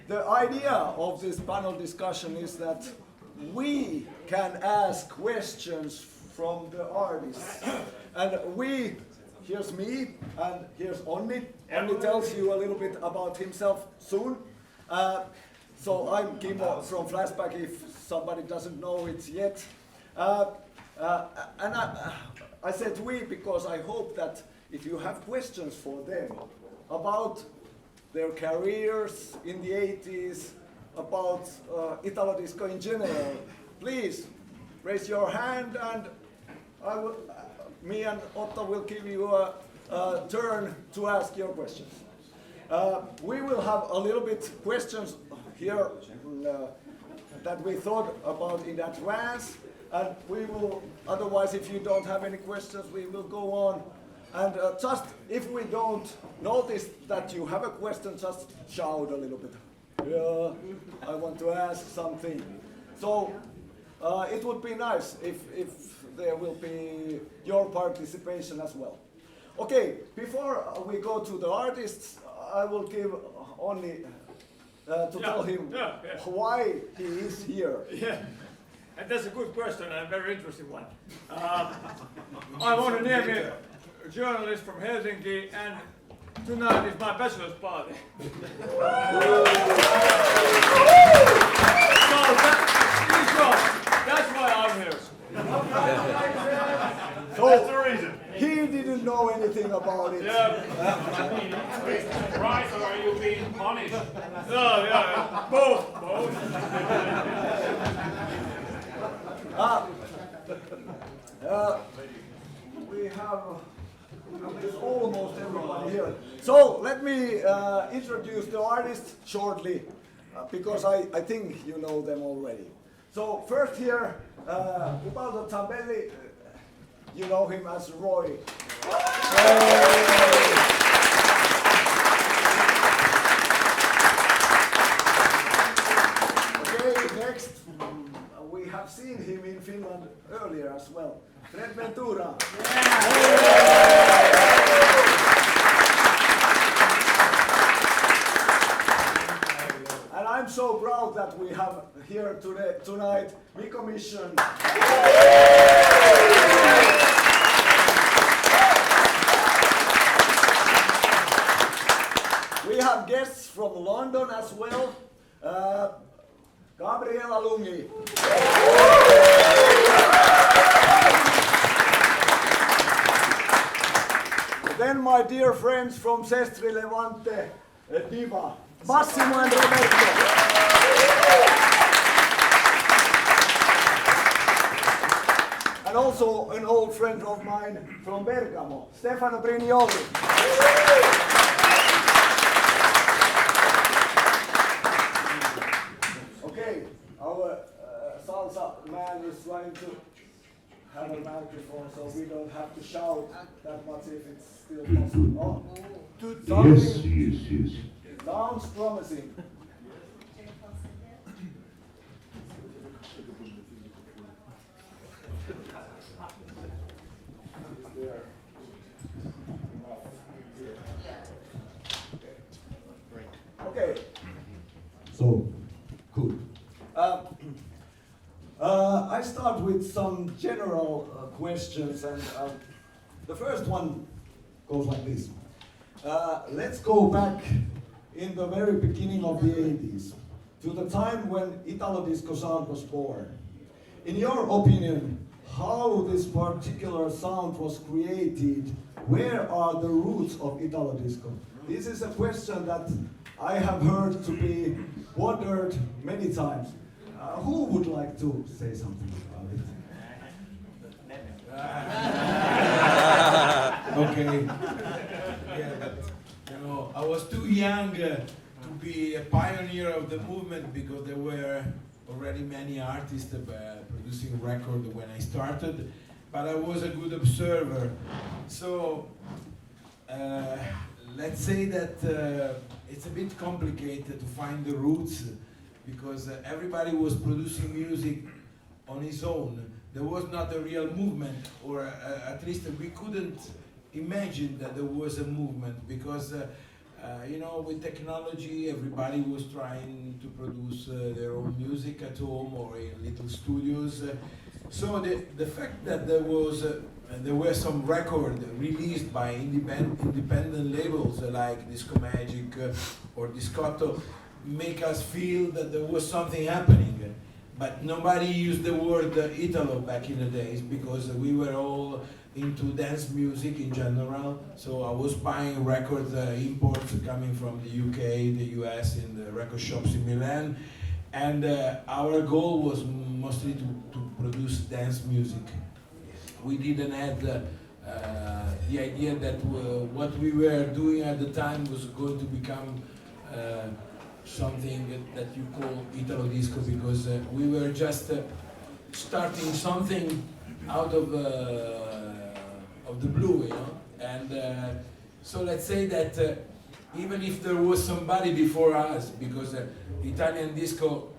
the idea of this panel discussion is that we can ask questions from the artists. And here's me, and here's Onni. Onni tells you a little bit about himself soon. So I'm Kimmo from Flashback, if somebody doesn't know it yet. And I said we because I hope that if you have questions for them about their careers in the 80s, about Italo disco in general, please raise your hand and me and Otto will give you a turn to ask your questions. We will have a little bit questions here that we thought about in advance, and we will, otherwise if you don't have any questions, we will go on. And just if we don't notice that you have a question, just shout a little bit. Yeah, I want to ask something. So it would be nice if there will be your participation as well. Okay, before we go to the artists, I will give only to tell him why he is here. Yeah, and that's a good question and a very interesting one. I'm Onni Niemi, a journalist from Helsinki, and tonight is my bachelor's party. That's why I'm here. So that's the reason. He didn't know anything about it. Yeah. Right, or are you being punished? No, both. We have almost everybody here. So let me introduce the artists shortly, because I think you know them already. So first here, Ubaldo Zambelli, you know him as Roy. Okay, next, we have seen him in Finland earlier as well. Fred Ventura. And I'm so proud that we have here tonight Mikko Mission. We have guests from London as well. Gabriela Lungi. Then my dear friends from Sestri Levante, Diva, Massimo and Roberto. And also an old friend of mine from Bergamo, Stefano Brignoli. Okay, our salsa man is trying to have a microphone so we don't have to shout that much if it's still possible. Oh, Yes. sounds promising. Okay. So, good. I start with some general questions, and the first one goes like this. Let's go back in the very beginning of the 80s to the time when Italo disco sound was born. In your opinion, how this particular sound was created? Where are the roots of Italo disco? This is a question that I have heard to be wondered many times. Who would like to say something about it? Okay. Yeah, but I was too young to be a pioneer of the movement because there were already many artists producing records when I started, but I was a good observer. So let's say that it's a bit complicated to find the roots because everybody was producing music on his own. There was not a real movement, or at least we couldn't imagine that there was a movement because with technology, everybody was trying to produce their own music at home or in little studios. So the fact that there were some records released by independent labels like Disco Magic or Discotto make us feel that there was something happening. But nobody used the word Italo back in the days because we were all into dance music in general. So I was buying records, imports coming from the UK, the US, in the record shops in Milan. And our goal was mostly to produce dance music. We didn't have the idea that what we were doing at the time was going to become something that you call Italo disco, because we were just starting something out of the blue, And so let's say that even if there was somebody before us, because Italian disco,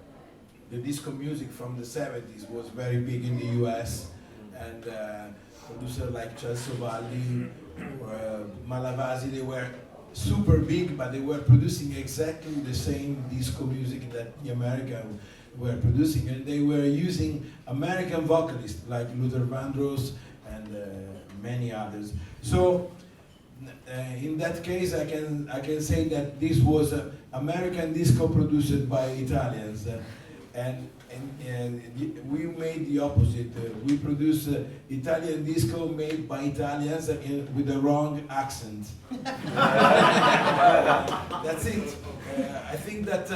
the disco music from the 70s was very big in the US, and producers like Celso Valli or Malavasi, they were super big, but they were producing exactly the same disco music that the Americans were producing, and they were using American vocalists like Luther Vandross and many others. So in that case, I can say that this was American disco produced by Italians, and we made the opposite. We produced Italian disco made by Italians with the wrong accent. That's it. I think that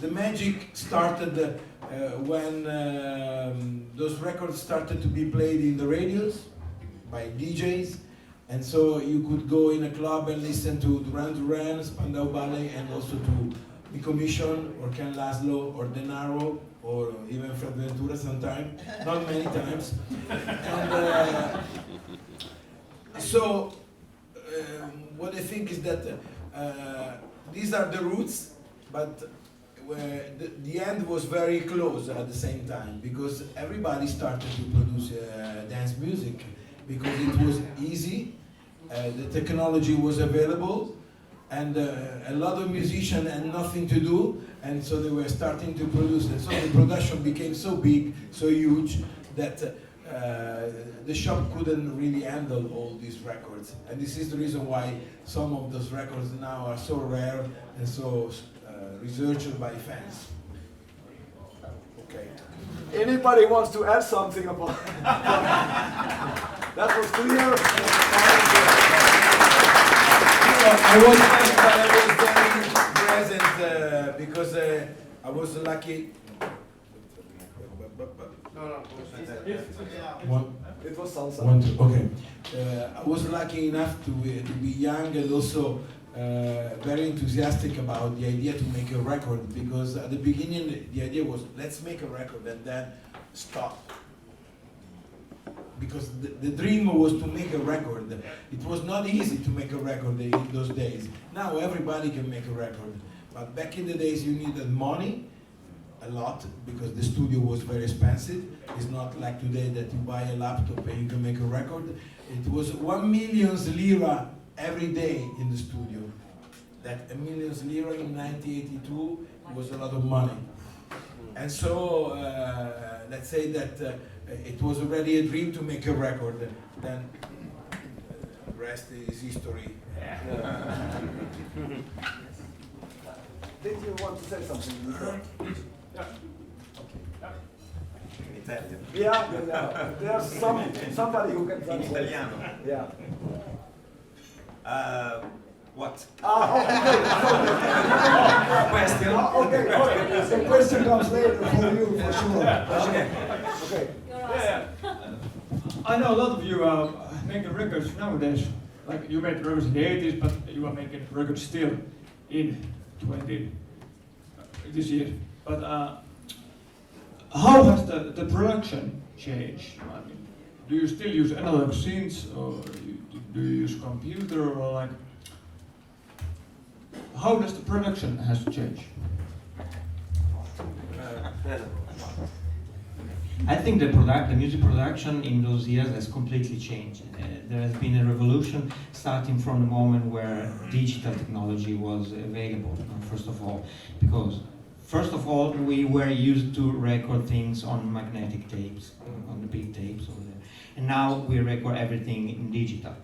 the magic started when those records started to be played in the radios by DJs, and so you could go in a club and listen to Duran Duran, Spandau Ballet, and also to Nico Mission or Ken Laszlo or Denaro or even Fred Ventura sometimes, not many times. And so what I think is that these are the roots, but the end was very close at the same time, because everybody started to produce dance music because it was easy, the technology was available, and a lot of musicians had nothing to do, and so they were starting to produce it. So the production became so big, so huge, that the shop couldn't really handle all these records. And this is the reason why some of those records now are so rare and so researched by fans. Okay. Anybody wants to add something about that was clear? I was very present because I was lucky. It was salsa. Okay. I was lucky enough to be young and also very enthusiastic about the idea to make a record, because at the beginning the idea was, let's make a record, and then stop. Because the dream was to make a record. It was not easy to make a record in those days. Now everybody can make a record. But back in the days you needed money, a lot, because the studio was very expensive. It's not like today that you buy a laptop and you can make a record. It was 1 million lira every day in the studio. That 1 million lira in 1982 was a lot of money. And so let's say that it was already a dream to make a record. Then the rest is history. Did you want to say something? In Italian. Yeah. There's somebody who can In translate. Italiano. Yeah. What? Question. Okay. The question comes later for you, for sure. Okay. Okay. Yeah. I know a lot of you are making records nowadays. Like you made records in the 80s, but you are making records still in this year. But how has the production changed? I mean, do you still use analog synths, or do you use computer, or like? How does the production has changed? I think the music production in those years has completely changed. There has been a revolution starting from the moment where digital technology was available, first of all, because first of all we were used to record things on magnetic tapes, on the big tapes over there, and now we record everything in digital.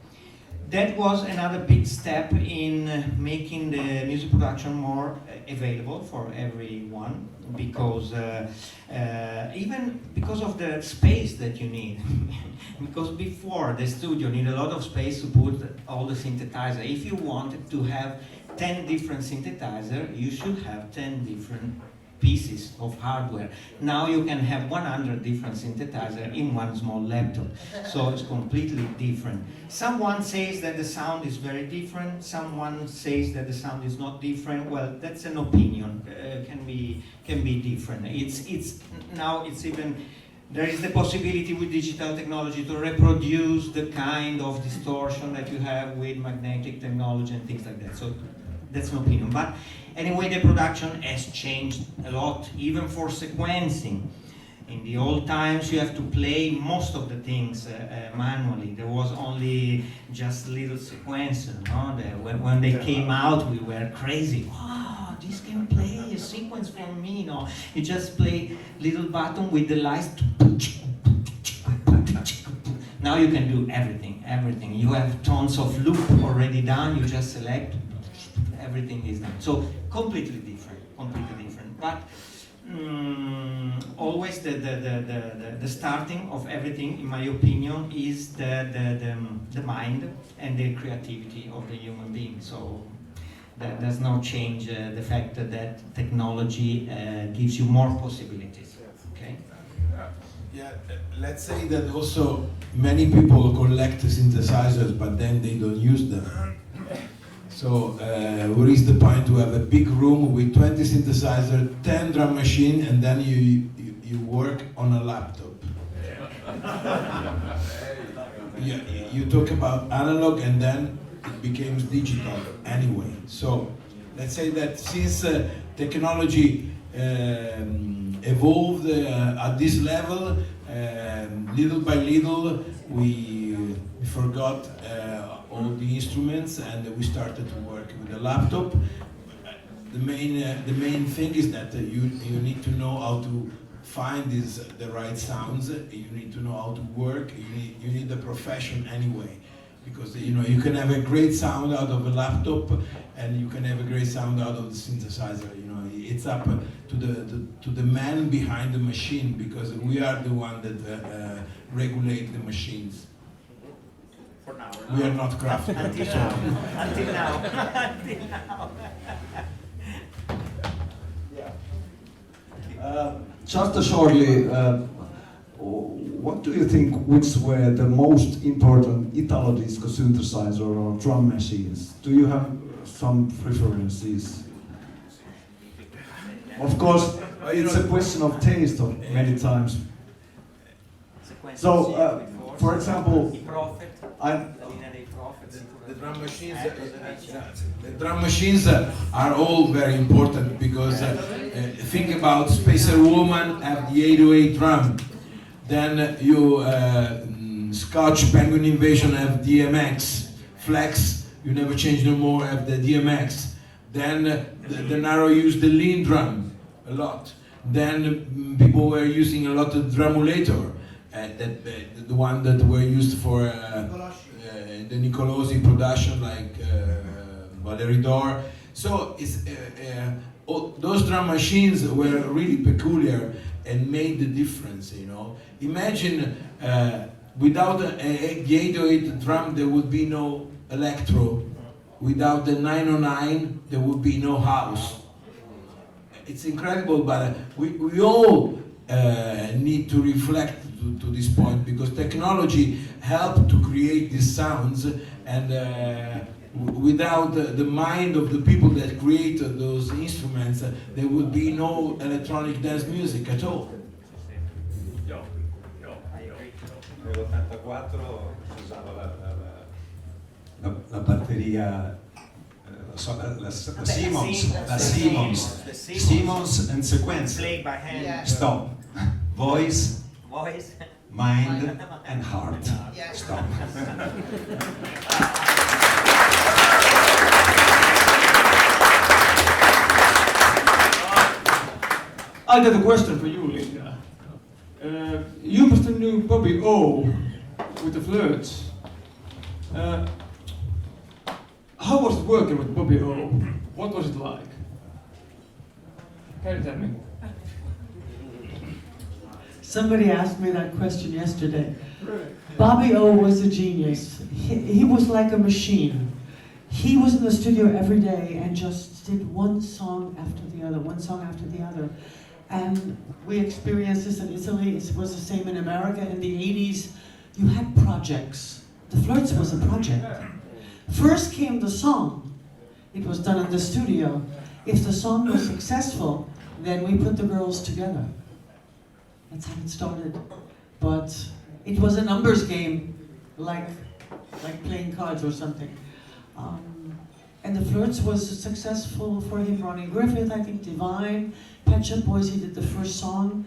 That was another big step in making the music production more available for everyone, because even because of the space that you need. Because before the studio need a lot of space to put all the synthesizer. If you wanted to have 10 different synthesizers, you should have 10 different pieces of hardware. Now you can have 100 different synthesizers in one small laptop. So it's completely different. Someone says that the sound is very different. Someone says that the sound is not different. Well, that's an opinion. Can be different. Now it's even. There is the possibility with digital technology to reproduce the kind of distortion that you have with magnetic technology and things like that. So that's an opinion. But anyway, the production has changed a lot, even for sequencing. In the old times, you have to play most of the things manually. There was only just little sequencer. No? When they came out, we were crazy. Wow, this can play a sequence for me. No, you just play little button with the lights. Now you can do everything. You have tons of loop already done. You just select. Everything is done. So completely different. But always the starting of everything, in my opinion, is the mind and the creativity of the human being. So that does not change the fact that technology gives you more possibilities. Okay. Yeah, let's say that also many people collect synthesizers, but then they don't use them. So what is the point to have a big room with 20 synthesizers, 10 drum machine, and then you work on a laptop? You talk about analog, and then it becomes digital anyway. So let's say that since technology evolved at this level, little by little we forgot all the instruments, and we started to work with a laptop. The main thing is that you need to know how to find the right sounds. You need to know how to work. You need the profession anyway, because you can have a great sound out of a laptop, and you can have a great sound out of the synthesizer. It's up to the man behind the machine, because we are the one that regulate the machines. For now. We are not craftsmen. Until now. Just shortly, what do you think, which were the most important Italo disco synthesizer or drum machines? Do you have some preferences? Of course, it's a question of taste many times. So, for example, the drum machines are all very important, because think about Spacer Woman have the 808 drum, then you Scotch Penguin Invasion have DMX, Flex, you never change no more, have the DMX, then the Narrow use the lean drum a lot, then people were using a lot of drumulator, the one that were used for the Nicolosi production, like Valerie Dor. So those drum machines were really peculiar and made the difference. Imagine without the 808 drum there would be no electro. Without the 909 there would be no house. It's incredible, but we all need to reflect to this point, because technology helped to create these sounds, and without the mind of the people that created those instruments, there would be no electronic dance music at all. Nell'84 si usava la batteria, la Siemens and sequencer. Played by hand. Stop. Voice, Voice. mind, and heart. Yeah. Stop. I got a question for you, Linda. You must have knew Bobby O with the Flirts. How was it working with Bobby O? What was it like? Can you tell me? Somebody asked me that question yesterday. Bobby O was a genius. He was like a machine. He was in the studio every day and just did one song after the other, one song after the other. And we experienced this in Italy. It was the same in America. In the 80s, you had projects. The Flirts was a project. First came the song. It was done in the studio. If the song was successful, then we put the girls together. That's how it started. But it was a numbers game, like playing cards or something. And the Flirts was successful for him. Ronnie Griffith, I think, Divine, Pet Shop Boys, he did the first song,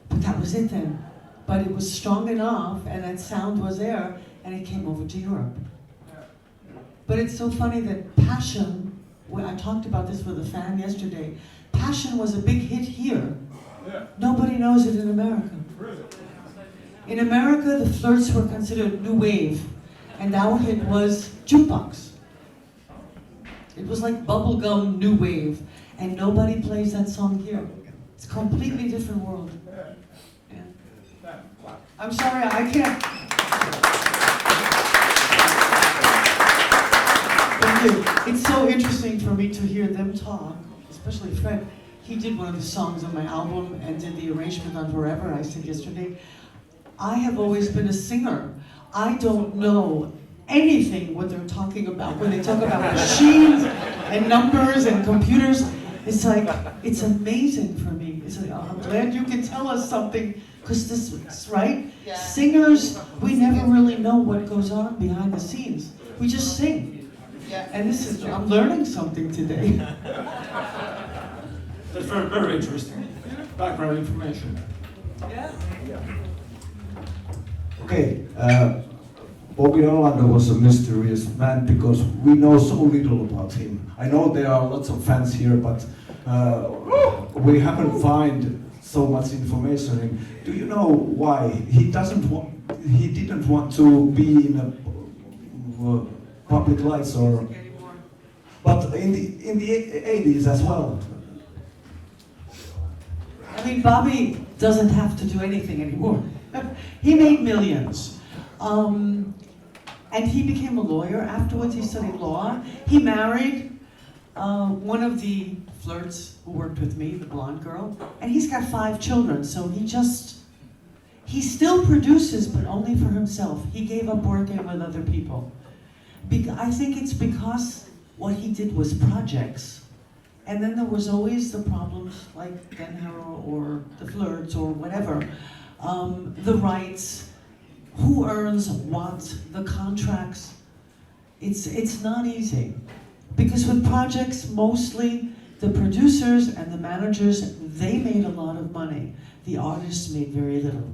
but that was it then. But it was strong enough, and that sound was there, and it came over to Europe. But it's so funny that Passion, I talked about this with a fan yesterday, Passion was a big hit here. Yeah. Nobody knows it in America. Really? In America, the Flirts were considered new wave, and our hit was Jukebox. It was like bubblegum new wave, and nobody plays that song here. It's a completely different world. Yeah. I'm sorry, I can't. Thank you. It's so interesting for me to hear them talk, especially Fred. He did one of the songs on my album and did the arrangement on Forever, I said yesterday. I have always been a singer. I don't know anything what they're talking about when they talk about machines and numbers and computers. It's like, it's amazing for me. It's like, oh, I'm glad you can tell us something, because this is right. Yeah. Singers, we never really know what goes on behind the scenes. We just sing. Yeah. And this is, I'm learning something today. That's very, very interesting. Background information. Yeah. Okay, Bobby Orlando was a mysterious man because we know so little about him. I know there are lots of fans here, but we haven't found so much information. And do you know why he didn't want to be in a public lights or? But in the 80s as well. I mean, Bobby doesn't have to do anything anymore. He made millions. And he became a lawyer. Afterwards, he studied law. He married one of the Flirts who worked with me, the blonde girl. And he's got 5 children, so he still produces, but only for himself. He gave up working with other people. I think it's because what he did was projects. And then there was always the problems like Den Harrow or the Flirts or whatever. The rights, who earns what, the contracts. It's not easy. Because with projects, mostly the producers and the managers, they made a lot of money. The artists made very little.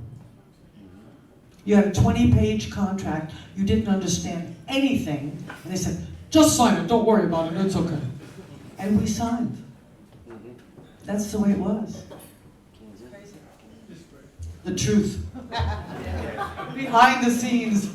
You had a 20-page contract, you didn't understand anything, and they said, just sign it, don't worry about it, it's okay. And we signed. That's the way it was. The truth. Behind the scenes.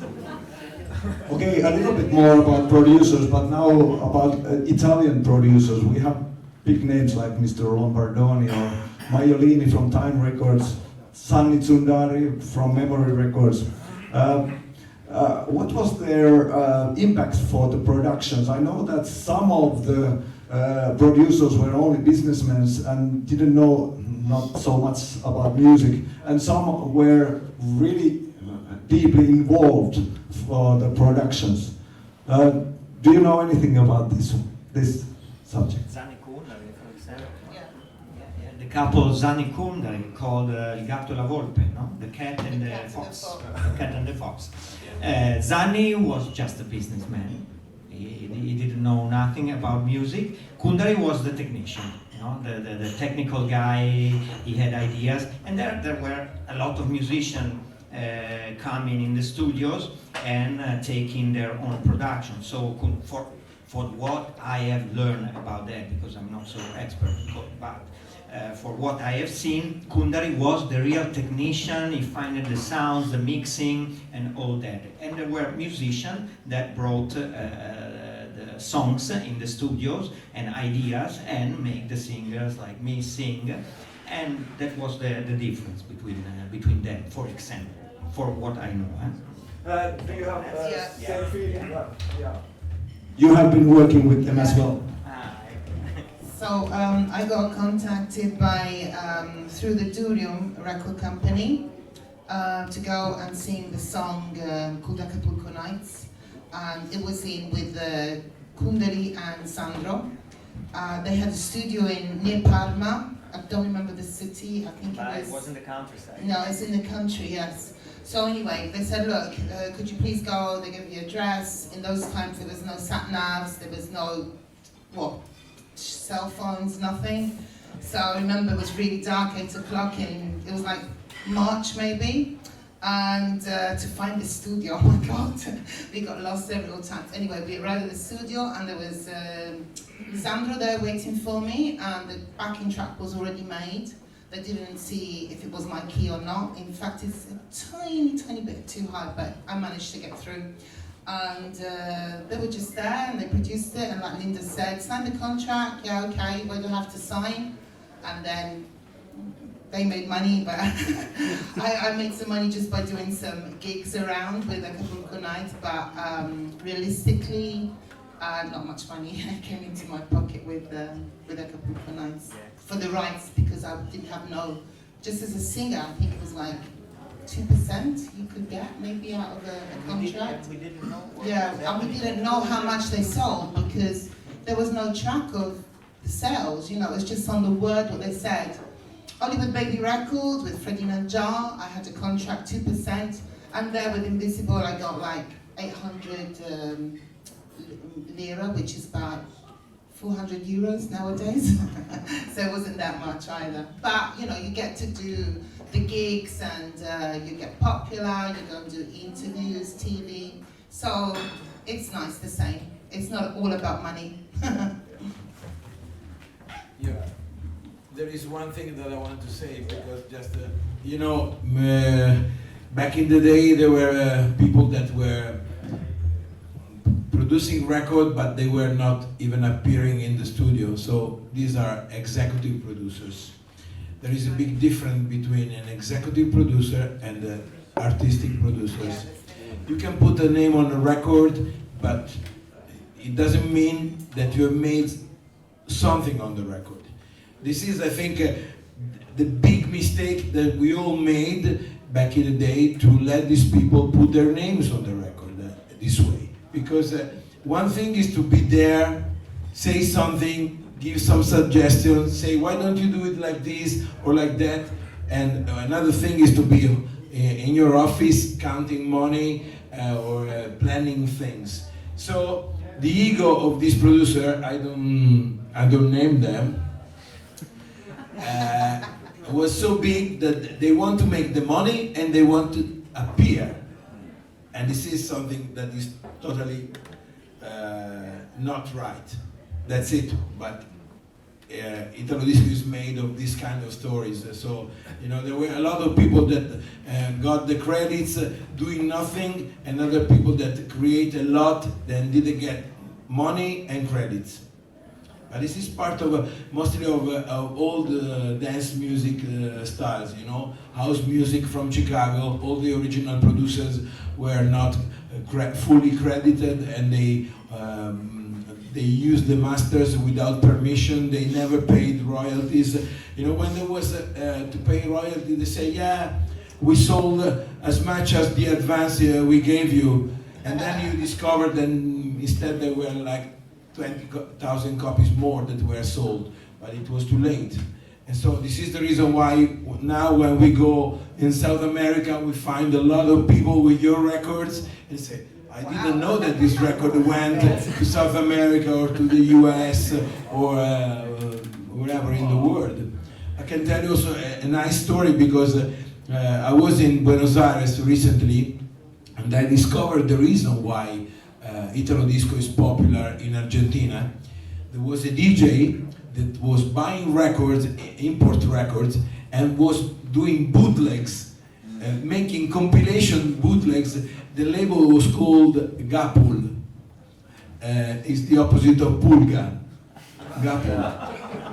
Okay, a little bit more about producers, but now about Italian producers. We have big names like Mr. Lombardoni or Maiolini from Time Records, Sanni Tsundari from Memory Records. What was their impact for the productions? I know that some of the producers were only businessmen and didn't know not so much about music, and some were really deeply involved for the productions. Do you know anything about this subject? Zanni Kundari, for example. Yeah. The couple Zanni Kundari called Il gatto e la volpe, no? The cat and the fox. The cat and the fox. Zanni was just a businessman. He didn't know nothing about music. Kundari was the technician. No? The technical guy, he had ideas, and there were a lot of musicians coming in the studios and taking their own production. So for what I have learned about that, because I'm not so expert, but for what I have seen, Kundari was the real technician. He found the sounds, the mixing, and all that. And there were musicians that brought the songs in the studios and ideas and make the singers like me sing. And that was the difference between them, for example, for what I know. Do you have same feeling? Yeah. You have been working with them as well. So I got contacted by through the Durium record company to go and sing the song called Acapulco Nights, and it was in with Kundari and Sandro. They had a studio near Parma. I don't remember the city. I think it was in the countryside. No, it's in the country. Yes. So anyway, they said, look, could you please go? They gave me the address. In those times, there was no sat navs. There was no cell phones, nothing. So I remember it was really dark, 8 o'clock, and it was like March maybe. And to find the studio, oh my God, we got lost several times. Anyway, we arrived at the studio, and there was Sandro there waiting for me, and the backing track was already made. They didn't see if it was my key or not. In fact, it's a tiny bit too high, but I managed to get through. And they were just there, and they produced it, and like Linda said, sign the contract, yeah, okay, what do I have to sign? And then they made money, but I made some money just by doing some gigs around with Acapulco Nights, but realistically, not much money came into my pocket with Acapulco Nights for the rights, because I didn't have just as a singer, I think it was like 2% you could get maybe out of a contract. We didn't know. And we didn't know how much they sold because there was no track of the sales, it was just on the word what they said. Only with Baby Records, with Freddie Nanjar, I had a contract 2%, and there with Invisible I got like 800 lira, which is about 400 euros nowadays. So it wasn't that much either. But you get to do the gigs, and you get popular, you go and do interviews, TV. So it's nice the same. It's not all about money. Yeah, there is one thing that I want to say, because just back in the day there were people that were producing record, but they were not even appearing in the studio. So these are executive producers. There is a big difference between an executive producer and the artistic producers. You can put a name on a record, but it doesn't mean that you have made something on the record. This is, I think, the big mistake that we all made back in the day, to let these people put their names on the record this way. Because one thing is to be there, say something, give some suggestions, say why don't you do it like this or like that, and another thing is to be in your office counting money or planning things. So the ego of this producer, I don't name them, was so big that they want to make the money and they want to appear. And this is something that is totally not right. That's it. But Italo Disco is made of this kind of stories. So, there were a lot of people that got the credits doing nothing, and other people that create a lot, then didn't get money and credits. But this is part of mostly of all the dance music styles, house music from Chicago. All the original producers were not fully credited, and they used the masters without permission. They never paid royalties. When there was to pay royalty, they say, yeah, we sold as much as the advance we gave you. And then you discover that instead there were like 20,000 copies more that were sold, but it was too late. And so this is the reason why now when we go in South America, we find a lot of people with your records and say, I didn't know that this record went to South America or to the US or wherever in the world. I can tell you also a nice story because I was in Buenos Aires recently, and I discovered the reason why Italo disco is popular in Argentina. There was a DJ that was buying records, import records, and was doing bootlegs, making compilation bootlegs. The label was called Gapul. It's the opposite of Pulga. Gapul.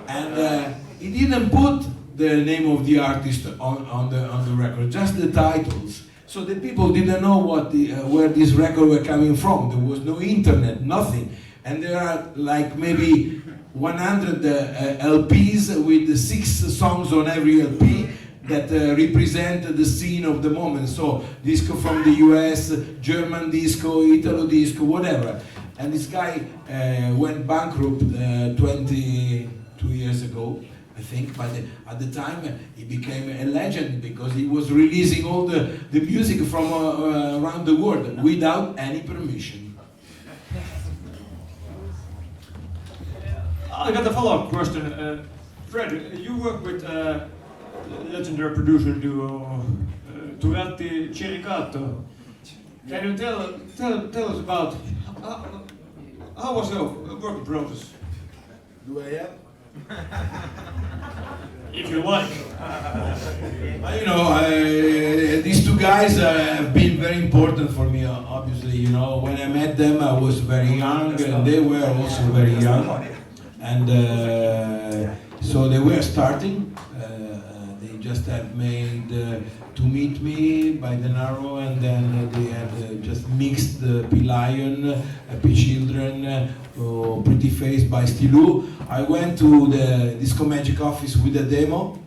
And he didn't put the name of the artist on the record, just the titles. So the people didn't know where this record were coming from. There was no internet, nothing. And there are like maybe 100 LPs with 6 songs on every LP that represent the scene of the moment. So disco from the US, German disco, Italo disco, whatever. And this guy went bankrupt 22 years ago, I think, but at the time he became a legend because he was releasing all the music from around the world without any permission. I got a follow-up question. Fred, you work with legendary producer duo Turatti Chiricato. Can you tell us about how was your working process? Do I have? If you like. You know, these two guys have been very important for me, obviously. You know, when I met them, I was very young, and they were also very young. And so they were starting. They just had made To Meet Me by Denaro, and then they had just mixed P Lion, P Children, Pretty Face by Stilou. I went to the Disco Magic office with a demo.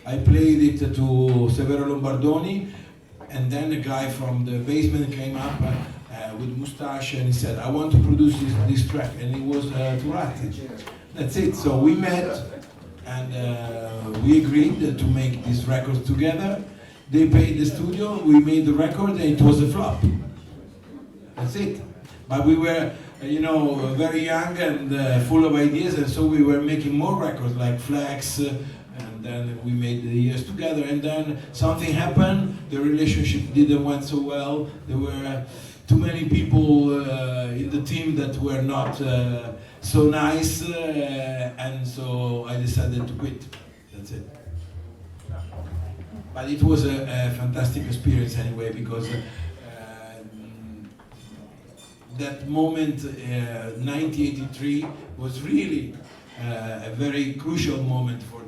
I played it to Severo Lombardoni, and then a guy from the basement came up with mustache and he said, I want to produce this track, and it was Turatti. That's it. So we met and we agreed to make this record together. They paid the studio, we made the record, and it was a flop. That's it. But we were, you know, very young and full of ideas, and so we were making more records like Flex, and then we made the years together. And then something happened, the relationship didn't went so well. There were too many people in the team that were not so nice, and so I decided to quit. That's it. But it was a fantastic experience anyway, because that moment, 1983, was really a very crucial moment for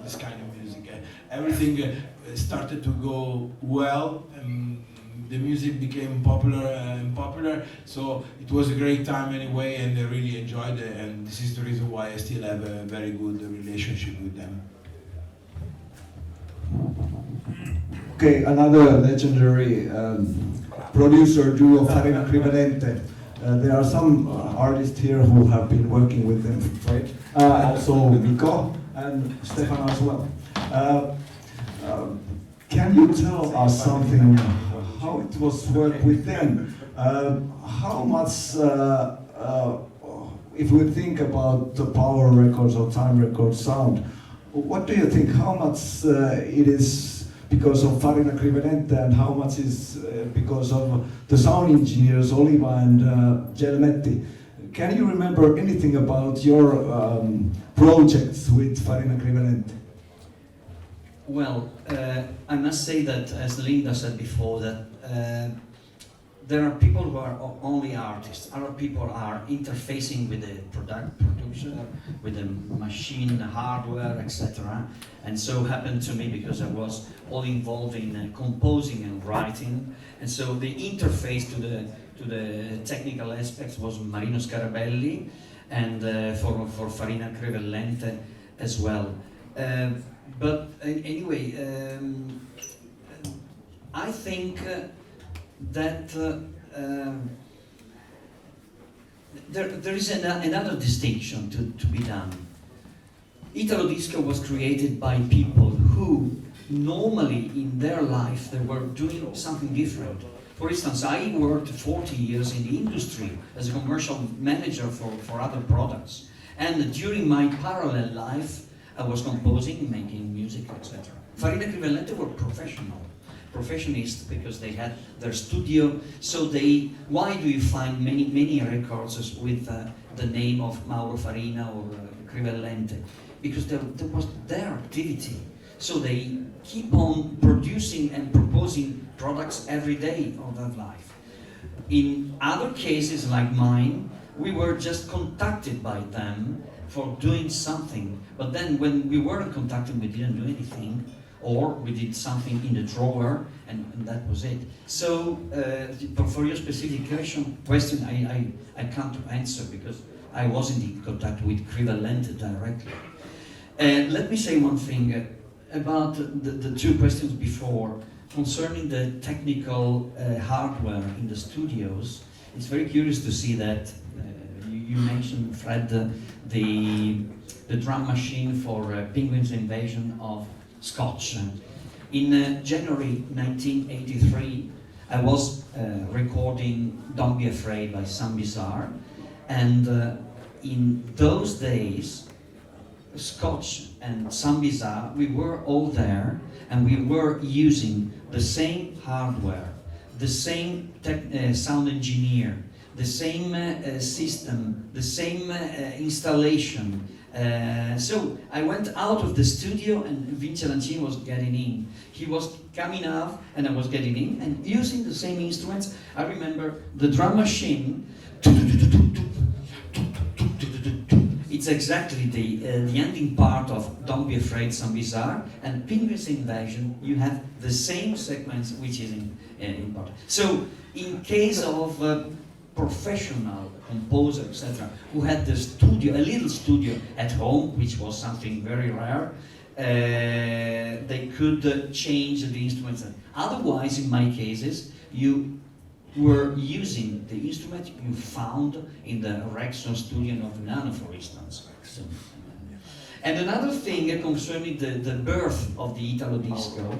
this kind of music. Everything started to go well. The music became popular and popular, so it was a great time anyway, and I really enjoyed it, and this is the reason why I still have a very good relationship with them. Okay, another legendary producer duo, Farina Crivelente. There are some artists here who have been working with them, right? Also Vico and Stefano as well. Can you tell us something, how it was work with them? How much, if we think about the Power Records or Time Records sound, what do you think, how much it is because of Farina Crivelente and how much is because of the sound engineers, Oliva and Gelmetti? Can you remember anything about your projects with Farina Crivelente? Well, I must say that, as Linda said before, that there are people who are only artists. Other people are interfacing with the producer, with the machine, the hardware, etc. And so happened to me because I was all involved in composing and writing. And so the interface to the technical aspects was Marino Scarabelli, and for Farina Crivelente as well. But anyway, I think that there is another distinction to be done. Italo Disco was created by people who normally in their life they were doing something different. For instance, I worked 40 years in the industry as a commercial manager for other products. And during my parallel life, I was composing, making music, etc. Farina Crivellente were professionists, because they had their studio. So why do you find many records with the name of Mauro Farina or Crivellente? Because that was their activity. So they keep on producing and proposing products every day of their life. In other cases like mine, we were just contacted by them for doing something. But then when we weren't contacted, we didn't do anything, or we did something in the drawer, and that was it. So for your specific question, I can't answer, because I wasn't in contact with Crivellente directly. Let me say one thing about the two questions before concerning the technical hardware in the studios. It's very curious to see that you mentioned, Fred, the drum machine for Penguin's Invasion of Scotch. In January 1983, I was recording Don't Be Afraid by Sam Bizarre, and in those days, Scotch and Sam Bizarre, we were all there, and we were using the same hardware, the same sound engineer, the same system, the same installation. So I went out of the studio, and Vince Lancini was getting in. He was coming out and I was getting in, and using the same instruments. I remember the drum machine. It's exactly the ending part of Don't Be Afraid, Sam Bizarre, and Penguin's Invasion. You have the same sequence, which is important. So in case of professional composer, etc., who had the studio, a little studio at home, which was something very rare, they could change the instruments. Otherwise, in my cases, you were using the instrument you found in the Rexon studio in Milano, for instance. And another thing concerning the birth of the Italo disco,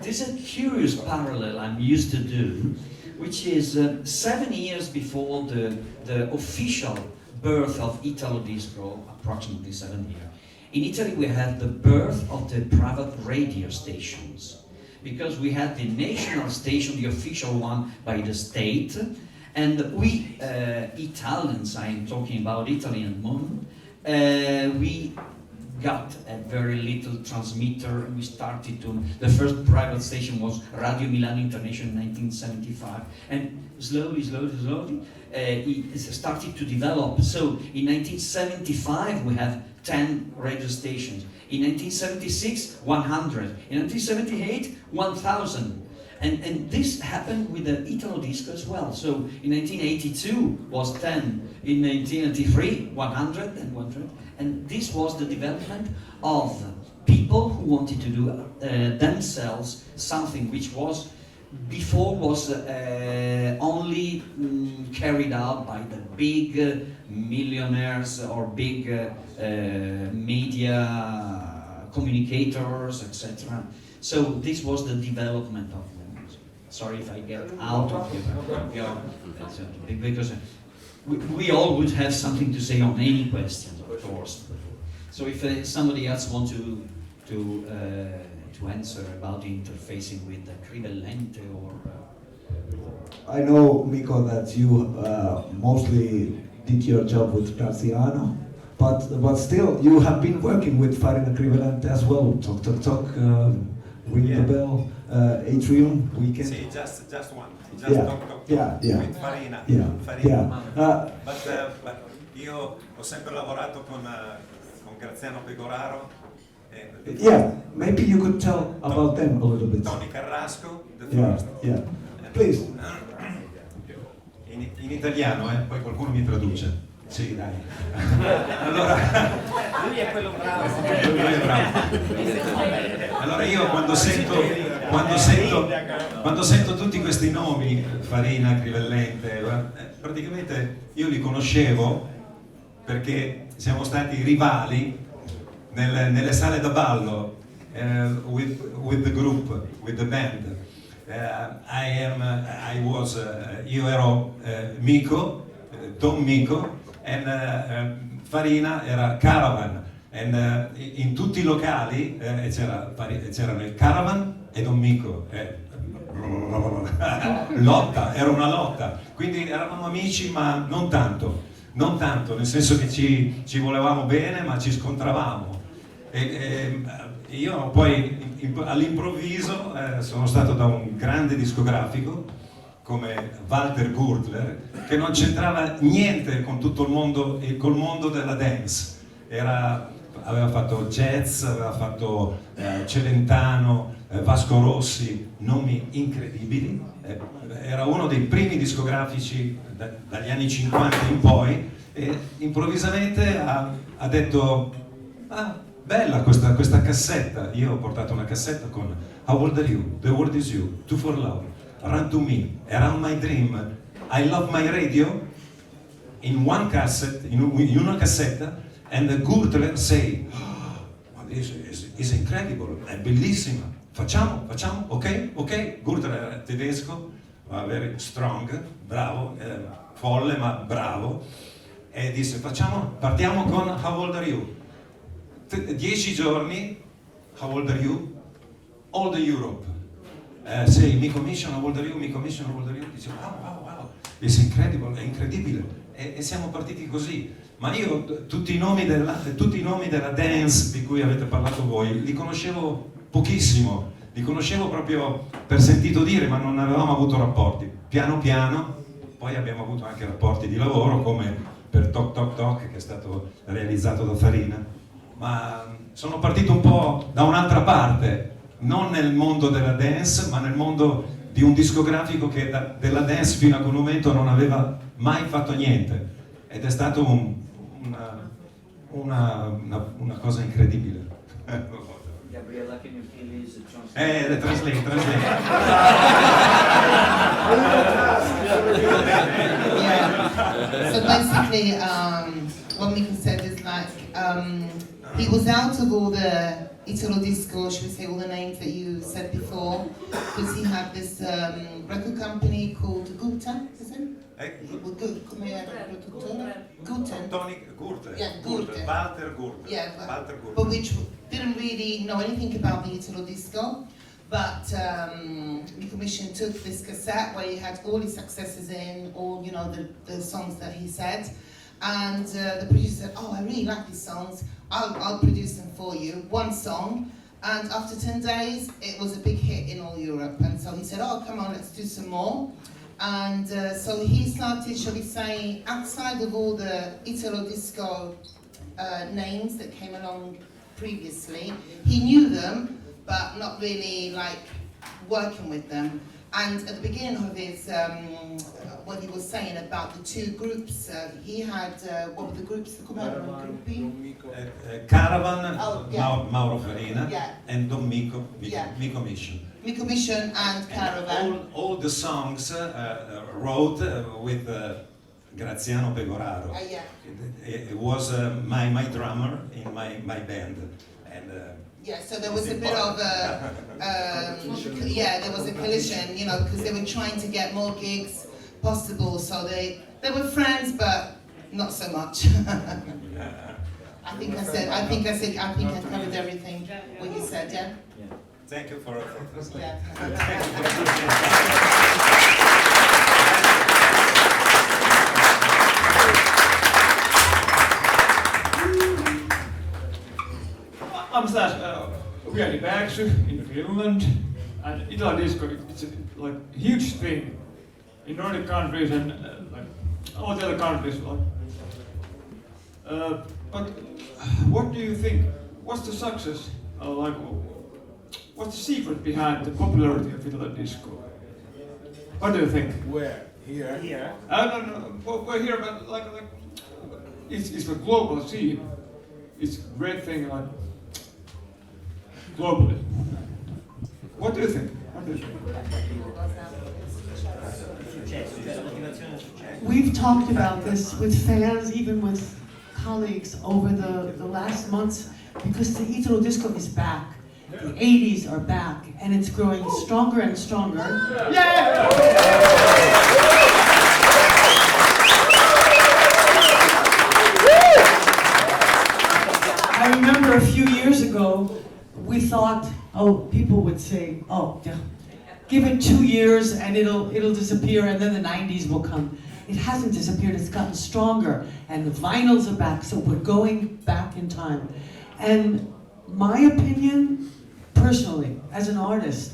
there's a curious parallel I'm used to do, which is 7 years before the official birth of Italo disco, approximately 7 years. In Italy, we had the birth of the private radio stations, because we had the national station, the official one by the state, and we Italians, I am talking about Italy and Moon, we got a very little transmitter. We started to, the first private station was Radio Milano International in 1975, and slowly it started to develop. So in 1975 we have 10 radio stations. In 1976, 100. In 1978, 1,000. And this happened with the Italo disco as well. So in 1982 was 10. In 1983, 100 and 100. And this was the development of people who wanted to do themselves something which was before was only carried out by the big millionaires or big media communicators, etc. So this was the development of them. Sorry if I get out of your because we all would have something to say on any question, of course. So if somebody else wants to answer about the interfacing with the Crivellente or... I know, Miko, that you mostly did your job with Graziano, but still, you have been working with Farina Crivellente as well. Talk, ring the bell, Atrium, Weekend. Sì, just one. Just talk with Farina. Yeah. But io ho sempre lavorato con Graziano Pegoraro. Yeah, maybe you could tell about them a little bit. Tony Carrasco, the first. Yeah. Please. In italiano, poi qualcuno mi traduce. Sì, dai. Allora, lui è quello bravo. Lui è bravo. Allora io quando sento tutti questi nomi, Farina, Crivellente, praticamente io li conoscevo perché siamo stati rivali nelle sale da ballo with the group, with the band. Io ero Miko, Don Miko, and Farina era Caravan, and, in tutti i locali c'erano il Caravan e Don Mico. Lotta, era una lotta, quindi eravamo amici ma non tanto, nel senso che ci volevamo bene ma ci scontravamo. Io poi all'improvviso sono stato da un grande discografico come Walter Gurtler, che non c'entrava niente con tutto il mondo, col mondo della dance. Aveva fatto jazz, aveva fatto Celentano, Vasco Rossi, nomi incredibili. Era uno dei primi discografici dagli anni 50 in poi, e improvvisamente ha detto: ah, bella questa cassetta. Io ho portato una cassetta con How Old Are You, The World Is You, Two for Love, Run to Me, Around My Dream, I Love My Radio, in one cassette, in una cassetta, and the Gurtler say, oh, this is incredible, è bellissima, facciamo, ok? Gurtler era tedesco, very strong, bravo, folle ma bravo, e disse partiamo con How Old Are You? 10 giorni, How Old Are You? All the Europe. Say, mi commission, How Old Are You? Mi commission, How Old Are You? Dice, wow, è incredibile. E siamo partiti così. Ma io tutti i nomi della dance di cui avete parlato voi li conoscevo pochissimo, li conoscevo proprio per sentito dire, ma non avevamo avuto rapporti. Piano piano, poi abbiamo avuto anche rapporti di lavoro, come per Toc Toc Toc, che è stato realizzato da Farina. Ma sono partito un po' da un'altra parte, non nel mondo della dance, ma nel mondo di un discografico che della dance fino a quel momento non aveva mai fatto niente, ed è stato una cosa incredibile. Gabriella, can you please translate? Translate. Yeah. So basically, what Mika said is like, he was out of all the Italo disco, should we say all the names that you said before, because he had this record company called Guten, is it? Tony Gurtler. Yeah, Gurtler. Walter Gurtler. Yeah, Walter Gurtler. but which didn't really know anything about the Italo disco. But the commission took this cassette where he had all his successes in, all the songs that he said, and the producer said, "Oh, I really like these songs. I'll produce them for you, one song." And after 10 days, it was a big hit in all Europe. And so he said, "Oh, come on, let's do some more." And so he started, shall we say, outside of all the Italo disco names that came along previously. He knew them, but not really like working with them. And at the beginning of his, what he was saying about the two groups, he had, what were the groups? Caravan, Oh, yeah. Mauro Farina, Yeah. and Don Mico, Yeah. Mico Mission. Mico Mission and Caravan. All the songs wrote with Graziano Pegoraro. Yeah. It was my drummer in my band. And, Yeah, so there was a bit of a, there was a collision, because they were trying to get more gigs possible. So they were friends, but not so much. I think I covered everything what you said, yeah? Thank you for Yeah. I'm Slash, we are in Växjö in Finland, and Italo disco, it's a huge thing in Nordic countries and all the other countries. But what do you think? What's the success? What's the secret behind the popularity of Italo disco? What do you think? Where? Here? Here. No, we're here, but it's a global scene. It's a great thing, globally. What do you think? We've talked about this with fans, even with colleagues over the last months, because the Italo disco is back. The 80s are back, and it's growing stronger and stronger. Yeah! ago, we thought, oh, people would say, oh, yeah, give it 2 years and it'll disappear, and then the 90s will come. It hasn't disappeared, it's gotten stronger, and the vinyls are back, so we're going back in time. And my opinion, personally, as an artist,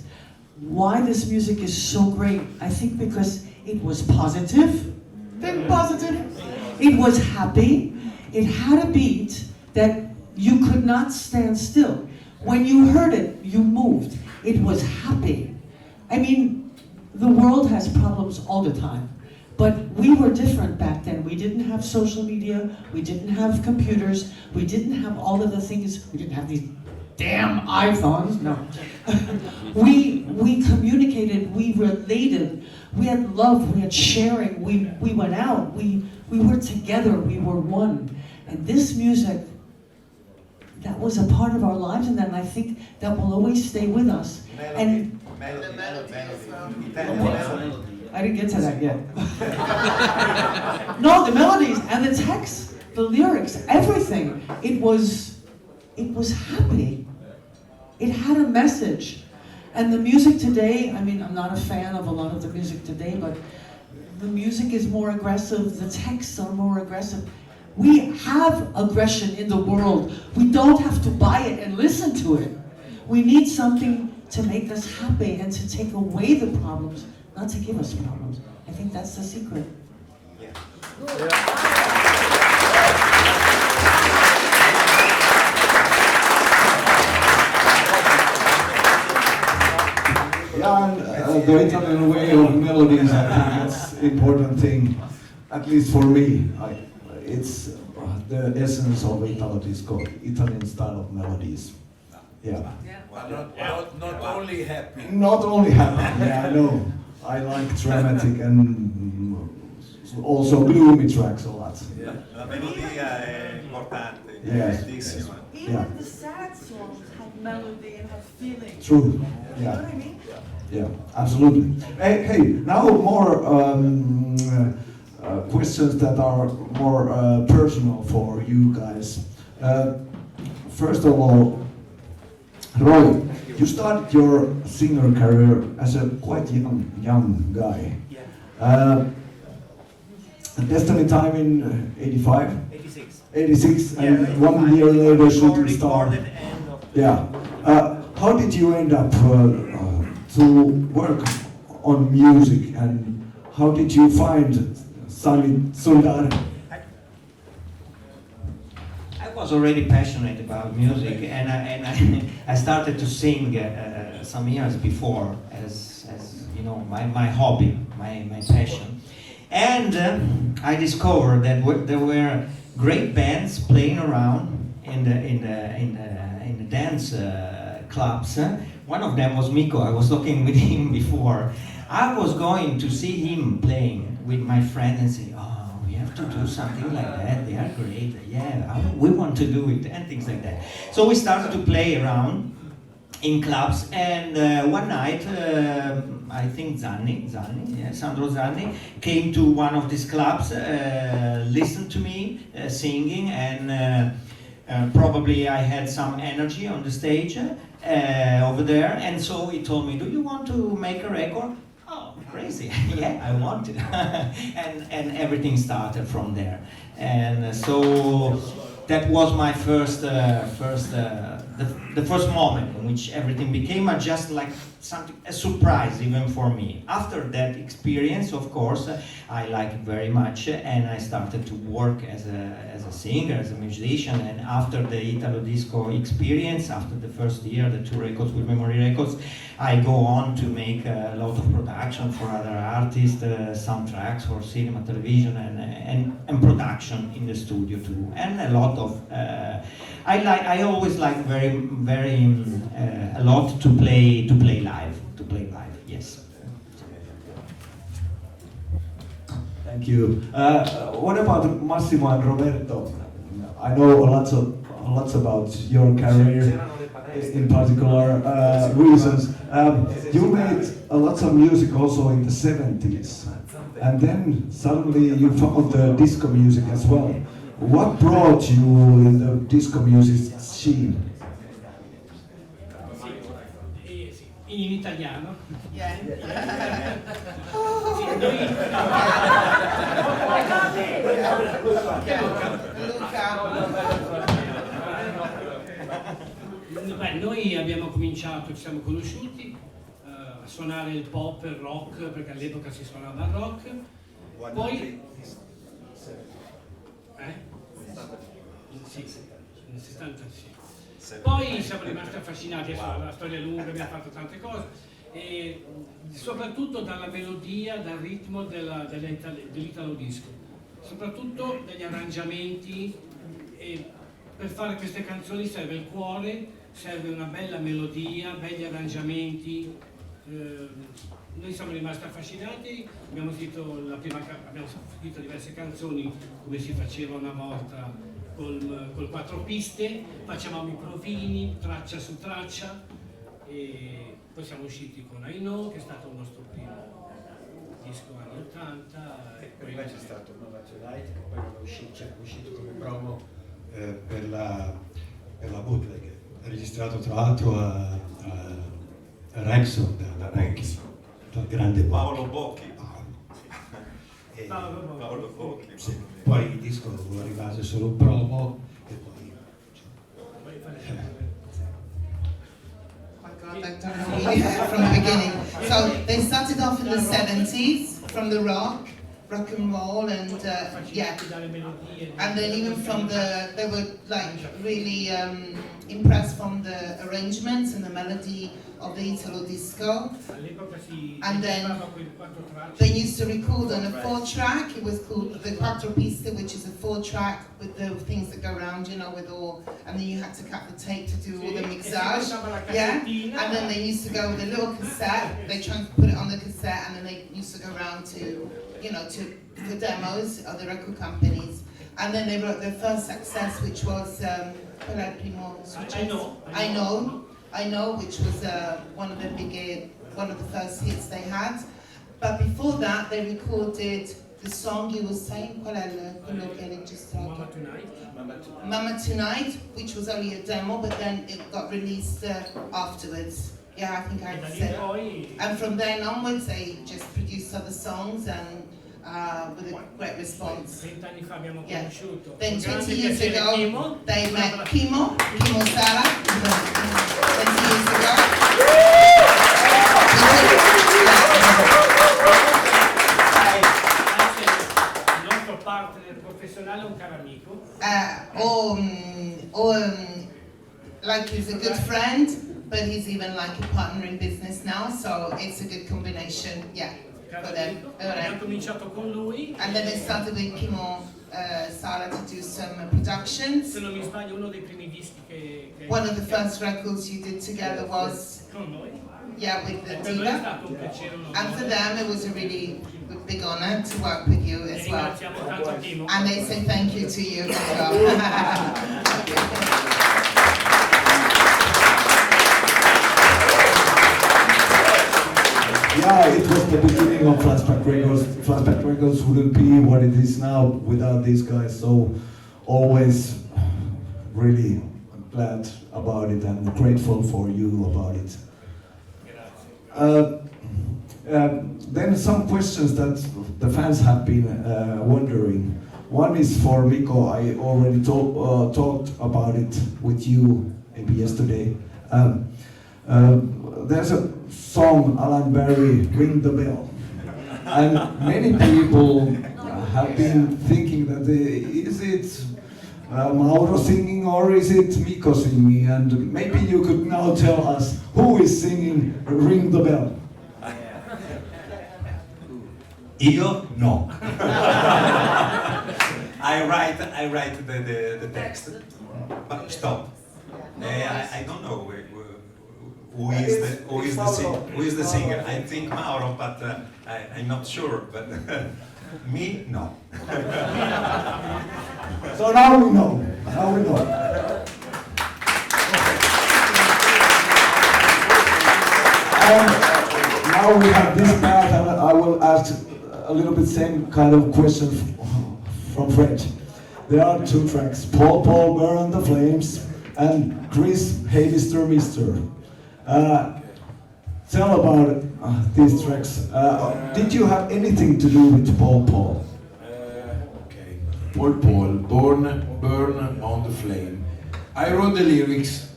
why this music is so great, I think because it was positive, it was happy, it had a beat that you could not stand still. When you heard it, you moved. It was happy. I mean, the world has problems all the time, but we were different back then. We didn't have social media, we didn't have computers, we didn't have all of the things, we didn't have these damn iPhones, no. we communicated, we related, we had love, we had sharing, we went out, we were together, we were one. And this music, that was a part of our lives, and then I think that will always stay with us. And I didn't get to that yet. No, the melodies and the text, the lyrics, everything. It was happy. It had a message. And the music today, I mean, I'm not a fan of a lot of the music today, but the music is more aggressive, the texts are more aggressive. We have aggression in the world. We don't have to buy it and listen to it. We need something to make us happy and to take away the problems, not to give us problems. I think that's the secret. Yeah, and the Italian way of melodies, I think that's important thing, at least for me. It's the essence of Italo disco, Italian style of melodies. Yeah. Not only happy. Not only happy, yeah, I know. I like dramatic and also gloomy tracks a lot. La melodia è importante, Yes. bellissima. Even the sad songs have melody and have feeling. True. You know Yeah. what I mean? Yeah, absolutely. Hey, now more questions that are more personal for you guys. First of all, Roy, you started your singer career as a quite young guy. Destiny Time in 85? 86. 86, and 1 year later Shooting Star. Yeah. How did you end up to work on music, and how did you find Sundar? I was already passionate about music, and I started to sing some years before as you know, my hobby, my passion. And I discovered that there were great bands playing around in the dance clubs. One of them was Miko. I was talking with him before. I was going to see him playing with my friend and say, oh, we have to do something like that. They are great. Yeah, we want to do it, and things like that. So we started to play around in clubs, and one night, I think Sandro Zanni came to one of these clubs, listened to me singing, and probably I had some energy on the stage over there, and so he told me, do you want to make a record? Oh, crazy. Yeah, I want to. and everything started from there. And so that was my first moment in which everything became just like something, a surprise even for me. After that experience, of course, I liked it very much, and I started to work as a singer, as a musician. And after the Italo disco experience, after the first year, the 2 records with Memory Records, I go on to make a lot of production for other artists, soundtracks for cinema, television, and production in the studio too, and a lot of. I always like a lot to play live. Yes. Thank you. What about Massimo and Roberto? I know lots about your career, in particular reasons. You made a lot of music also in the 70s, and then suddenly you found the disco music as well. What brought you in the disco music scene? in italiano. Yeah. Sì, noi... Beh, noi abbiamo cominciato, ci siamo conosciuti a suonare il pop e il rock, perché all'epoca si suonava il rock. Poi... Sì, nel 70 sì. Poi siamo rimasti affascinati, adesso la storia è lunga, abbiamo fatto tante cose, e soprattutto dalla melodia, dal ritmo dell'Italo disco, soprattutto degli arrangiamenti, e per fare queste canzoni serve il cuore, serve una bella melodia, belli arrangiamenti. Noi siamo rimasti affascinati, abbiamo scritto diverse canzoni come si faceva una volta col 4 piste, facevamo i provini, traccia su traccia, e poi siamo usciti con I Know, che è stato il nostro primo disco anni 80. E prima c'è stato Mama Tonight, che poi non è uscito come promo per la bootleg, registrato tra l'altro a Rexo, da Bocchi, dal grande Paolo Bocchi. Paolo Bocchi. Sì. Poi il disco rimase solo un promo e poi... From the beginning. So they started off in the 70s from the rock and roll, and yeah, and then even from they were like really impressed from the arrangements and the melody of the Italo disco. And then they used to record on a 4-track. It was called the quattro piste, which is a 4-track with the things that go around, you know, with all, and then you had to cut the tape to do all the mixage. Yeah, and then they used to go with a little cassette. They tried to put it on the cassette, and then they used to go around to, you know, for demos of the record companies. And then they wrote their first success, which was I Know, which was one of the first hits they had. But before that, they recorded the song you were saying, quello che hai registrato? Mama Tonight, which was only a demo, but then it got released afterwards. Yeah, I think I said. And from then onwards, they just produced other songs, and with a great response. 20 anni fa abbiamo Yeah. conosciuto. Then Con 20 grande years piacere ago, Kimo. they met Kimo Sala. 20 years ago. Il nostro partner professionale è un caro amico. Like he's a good friend, but he's even like a partner in business now, so it's a good combination, yeah, for them. Abbiamo cominciato con lui. And then they started with Kimo Sala to do some productions. Se non mi sbaglio, uno dei primi dischi che One of the first records you did together was, con noi. yeah, with the Per noi è Diva. stato un piacere, And for them it was a really big honor to work with you as well. Ringraziamo tanto Kimo. And they say thank you to you as well. Yeah, it was the beginning of Flashback Records. Flashback Records wouldn't be what it is now without these guys, so always really glad about it and grateful for you about it. Then some questions that the fans have been wondering. One is for Mikko. I already talked about it with you maybe yesterday. There's a song, Alan Berry, Ring the Bell. And many people have been thinking that is it Mauro singing or is it Mikko singing? And maybe you could now tell us who is singing Ring the Bell. Io no. I write the text. But stop. I don't know who is the singer. I think Mauro, but I'm not sure. But me, no. So now we know. Now we know. And now we have this part, and I will ask a little bit same kind of question from French. There are two tracks, Paul Burn the Flames and Chris, Hey Mr. Mister. tell about these tracks. Did you have anything to do with Paul? Okay. Paul, Burn on the Flame. I wrote the lyrics.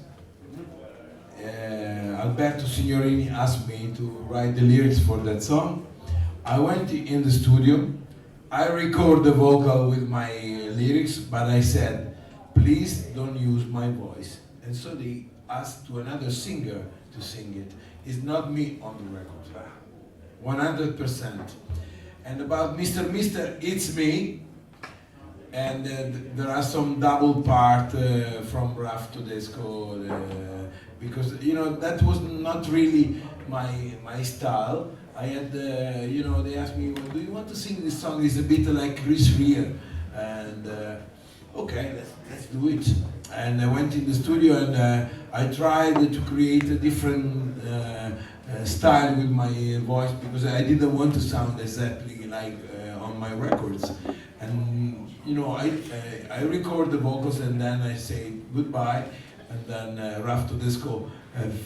Alberto Signorini asked me to write the lyrics for that song. I went in the studio. I record the vocal with my lyrics, but I said, please don't use my voice. And so they asked to another singer to sing it. It's not me on the record, 100%. And about Mr. Mister, it's me. And there are some double part from Raf Tedesco, because that was not really my style. I had, they asked me, well, do you want to sing this song? It's a bit like Chris Rea. And okay, let's do it. And I went in the studio and I tried to create a different style with my voice, because I didn't want to sound exactly like on my records. And I record the vocals and then I say goodbye, and then Raf Tedesco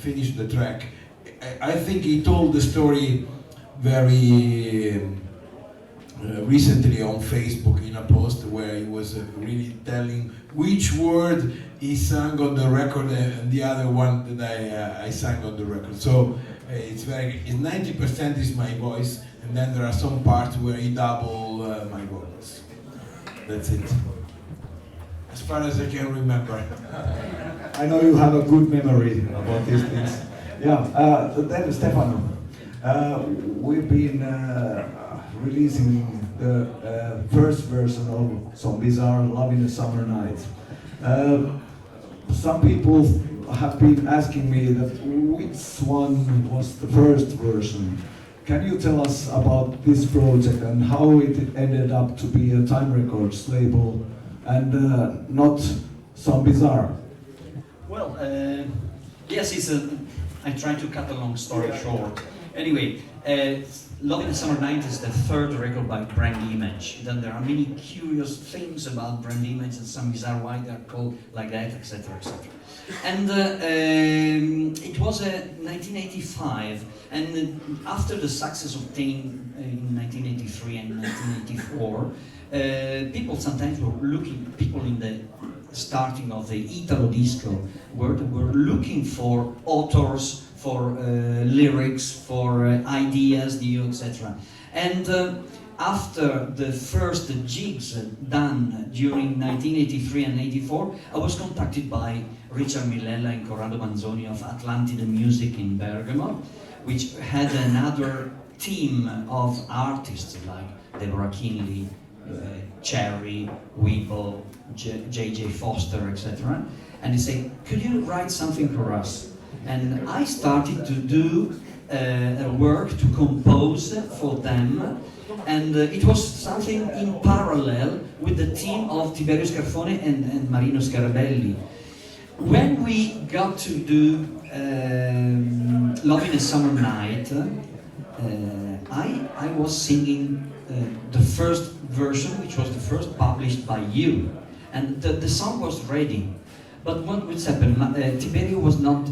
finished the track. I think he told the story very recently on Facebook in a post where he was really telling which word he sang on the record and the other one that I sang on the record. So it's 90% is my voice, and then there are some parts where he double my vocals. That's it. As far as I can remember. I know you have a good memory about these things. Yeah, then Stefano, we've been releasing the first version of some bizarre Love in a Summer Night. Some people have been asking me that which one was the first version. Can you tell us about this project and how it ended up to be a Time Records label and not Some Bizarre? Well, yes, I try to cut a long story short. Anyway, Love in the Summer Night is the third record by Brand Image. Then there are many curious things about Brand Image and Some Bizarre, why they're called like that, etc., etc. And it was 1985, and after the success obtained in 1983 and 1984, people sometimes were looking, people in the starting of the Italo disco were looking for authors, for lyrics, for ideas, new, etc. And after the first gigs done during 1983 and 84, I was contacted by Richard Milella and Corrado Manzoni of Atlantide Music in Bergamo, which had another team of artists like Deborah Kinley, Cherry, Weeble, J.J. Foster, etc. And they said, could you write something for us? And I started to do work to compose for them, and it was something in parallel with the team of Tiberio Scarfone and Marino Scarabelli. When we got to do Love in a Summer Night, I was singing the first version, which was the first published by you, and the song was ready. But what would happen? Tiberio was not,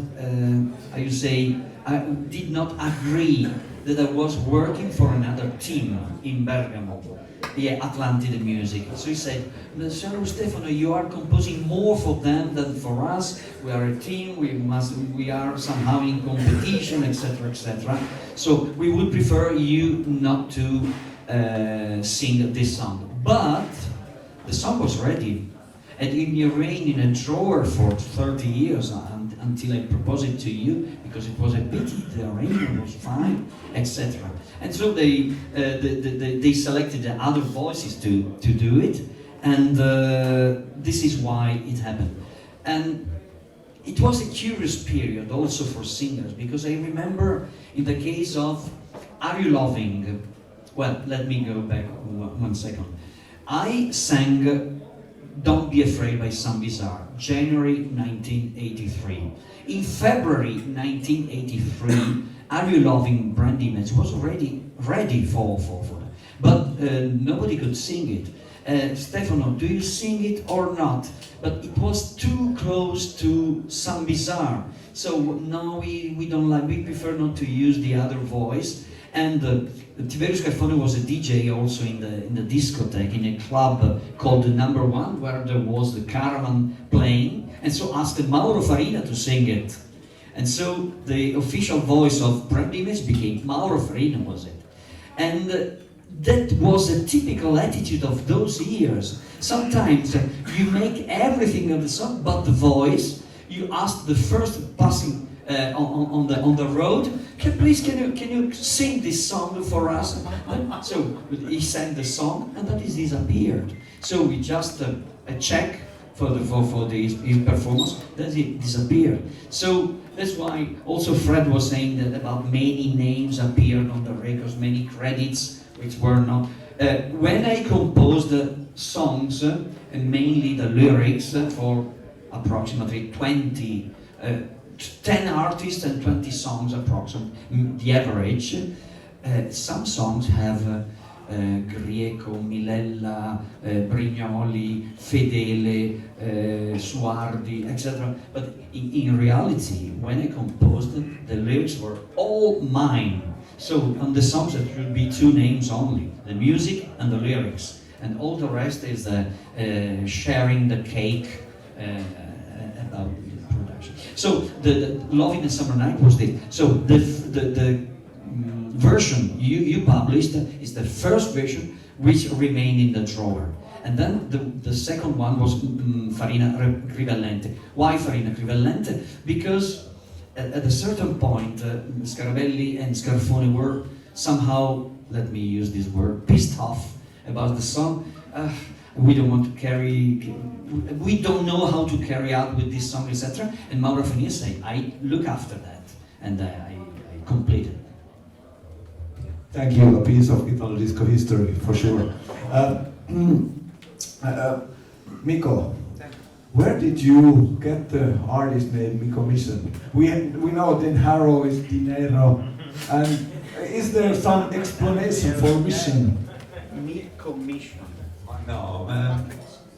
did not agree that I was working for another team in Bergamo, Atlantide Music. So he said, Stefano, you are composing more for them than for us. We are a team, we are somehow in competition, etc., etc. So we would prefer you not to sing this song. But the song was ready. And it remained in a drawer for 30 years until I proposed it to you, because it was a pity, the arrangement was fine, etc. And so they selected the other voices to do it, and this is why it happened. And it was a curious period also for singers, because I remember in the case of Are You Loving? Well, let me go back one second. I sang Don't Be Afraid by Some Bizarre, January 1983. In February 1983, Are You Loving Brand Image was already ready for that. But nobody could sing it. Stefano, do you sing it or not? But it was too close to Some Bizarre. So no, we don't like, we prefer not to use the other voice. And Tiberio Scarfone was a DJ also in the discotheque, in a club called the Number One, where there was the Caravan playing, and so asked Mauro Farina to sing it. And so the official voice of Brand Image became Mauro Farina, was it. And that was a typical attitude of those years. Sometimes you make everything of the song but the voice. You ask the first passing on the road, can you sing this song for us? So he sang the song, and then it disappeared. So we just a check for his performance, then it disappeared. So that's why also Fred was saying that about many names appeared on the records, many credits which were not. When I composed the songs, and mainly the lyrics for approximately 10 artists and 20 songs approximately, the average. Some songs have Grieco, Milella, Brignoli, Fedele, Suardi, etc. But in reality, when I composed them, the lyrics were all mine. So on the songs there should be two names only, the music and the lyrics. And all the rest is sharing the cake about the production. So the Love in the Summer Night was this. So the version you published is the first version which remained in the drawer. And then the second one was Farina Crivellente. Why Farina Crivellente? Because at a certain point, Scarabelli and Scarfone were somehow, let me use this word, pissed off about the song. We don't want to we don't know how to carry out with this song, etc. And Mauro Farina said, I look after that, and I completed. Thank you, a piece of Italo disco history for sure. Miko, where did you get the artist name Miko Mission? We know Den Harrow is Dinero, and is there some explanation for Mission? Miko Mission. No,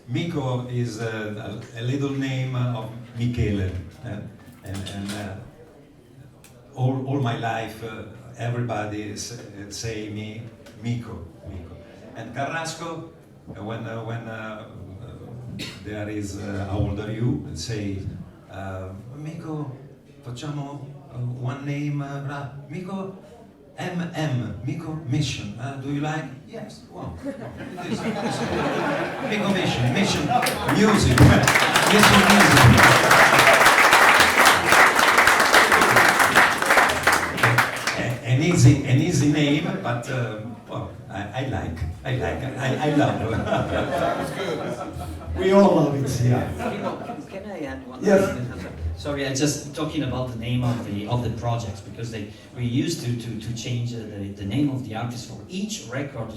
Miko is a little name of Michele, and all my life everybody say me Miko. And Carrasco, when there is how old are you? Say Miko, facciamo one name, Miko. Miko Mission. Do you like? Yes. Wow. Miko Mission. Mission music. Mission music. An easy name, but well, I love. Sounds good. We all love it. Yeah. Can I add one? Yes. Sorry, I'm just talking about the name of the projects, because we used to change the name of the artist for each record.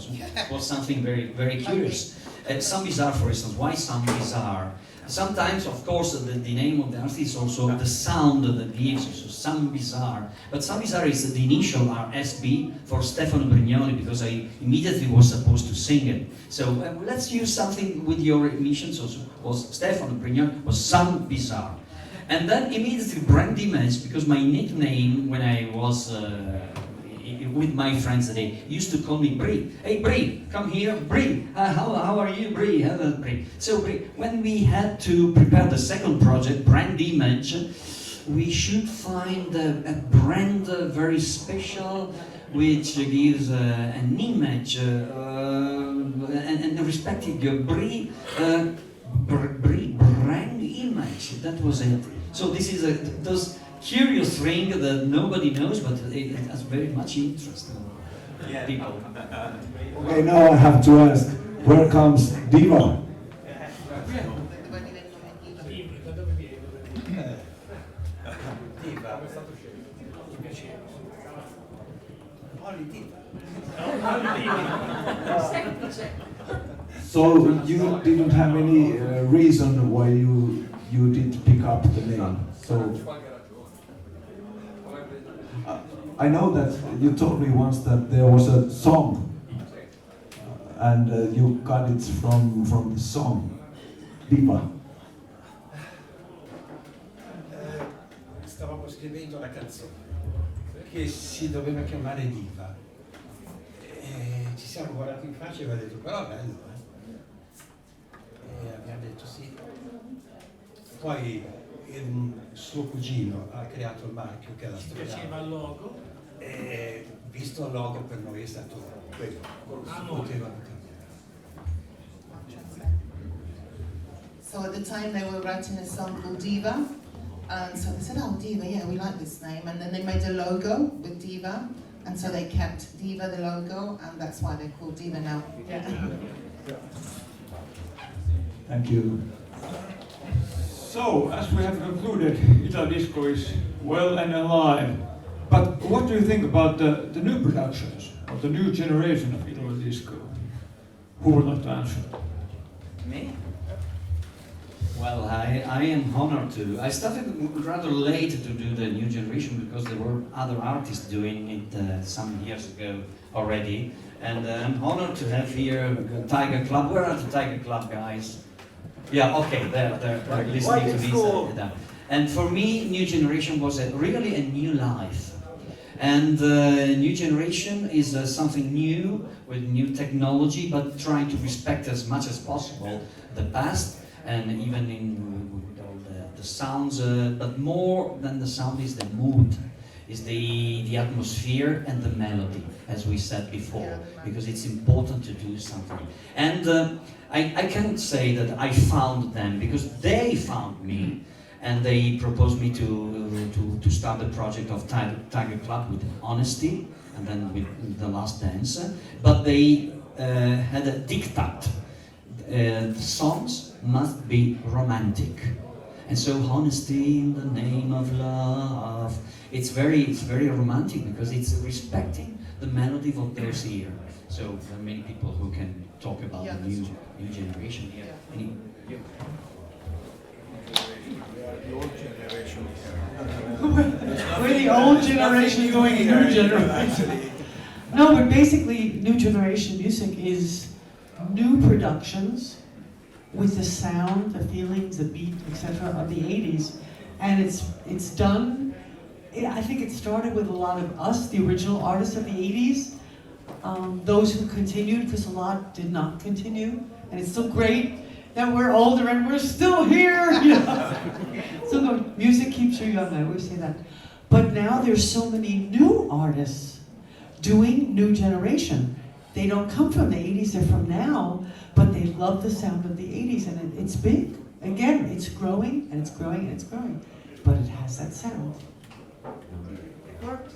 Was something very curious. Some Bizarre, for instance. Why Some Bizarre? Sometimes, of course, the name of the artist is also the sound that gives you. So Some Bizarre. But Some Bizarre is the initial RSB for Stefano Brignoli, because I immediately was supposed to sing it. So let's use something with your emissions. So was Stefano Brignoli was Some Bizarre. And then immediately Brand Image, because my nickname when I was with my friends, they used to call me Brie. Hey Brie, come here, Brie. How are you, Brie? Hello, Brie. So Brie, when we had to prepare the second project, Brand Image, we should find a brand very special, which gives an image and respecting Brie. Brand image, that was it. So this is those curious thing that nobody knows, but it has very much interest in people. Okay, now I have to ask, where comes Diva? So you didn't have any reason why you did pick up the name. So I know that you told me once that there was a song, and you got it from the song, Diva. scrivendo la canzone, perché si doveva chiamare Diva. E ci siamo guardati in faccia e abbiamo detto, però è bello, E abbiamo detto sì. Poi suo cugino ha creato il marchio che è la Ci storia. piaceva il logo. E visto il logo per noi è stato quello, si poteva cambiare. So at the time they were writing a song called Diva, and so they said, oh Diva, yeah, we like this name, and then they made a logo with Diva, and so they kept Diva the logo, and that's why they're called Diva now. Yeah. Thank you. So, as we have concluded, Italo Disco is well and alive. But what do you think about the new productions, of the new generation of Italo Disco? Who would like to answer? Me? Well, I am honored to. I started rather late to do the new generation because there were other artists doing it some years ago already. And I'm honored to have here Tiger Club. Where are the Tiger Club guys? Yeah, okay, they're listening to this. And for me, new generation was really a new life. And new generation is something new with new technology, but trying to respect as much as possible the past, and even with all the sounds. But more than the sound is the mood, is the atmosphere and the melody, as we said before, because it's important to do something. And I can't say that I found them, because they found me. And they proposed me to start the project of Tiger Club with Honesty, and then with The Last Dance. But they had a diktat. The songs must be romantic. And so Honesty in the Name of Love. It's very romantic because it's respecting the melody of what there's here. So there are many people who can talk about the new generation here. The old generation We're the old generation going to new generation. No, but basically, new generation music is new productions with the sound, the feelings, the beat, etc. of the 80s. And it's done, I think it started with a lot of us, the original artists of the 80s, those who continued, because a lot did not continue. And it's so great that we're older and we're still here. You know? So the music keeps you young, I always say that. But now there's so many new artists doing new generation. They don't come from the 80s, they're from now, but they love the sound of the 80s, and it's big. Again, it's growing, and it's growing, and it's growing. But it has that sound.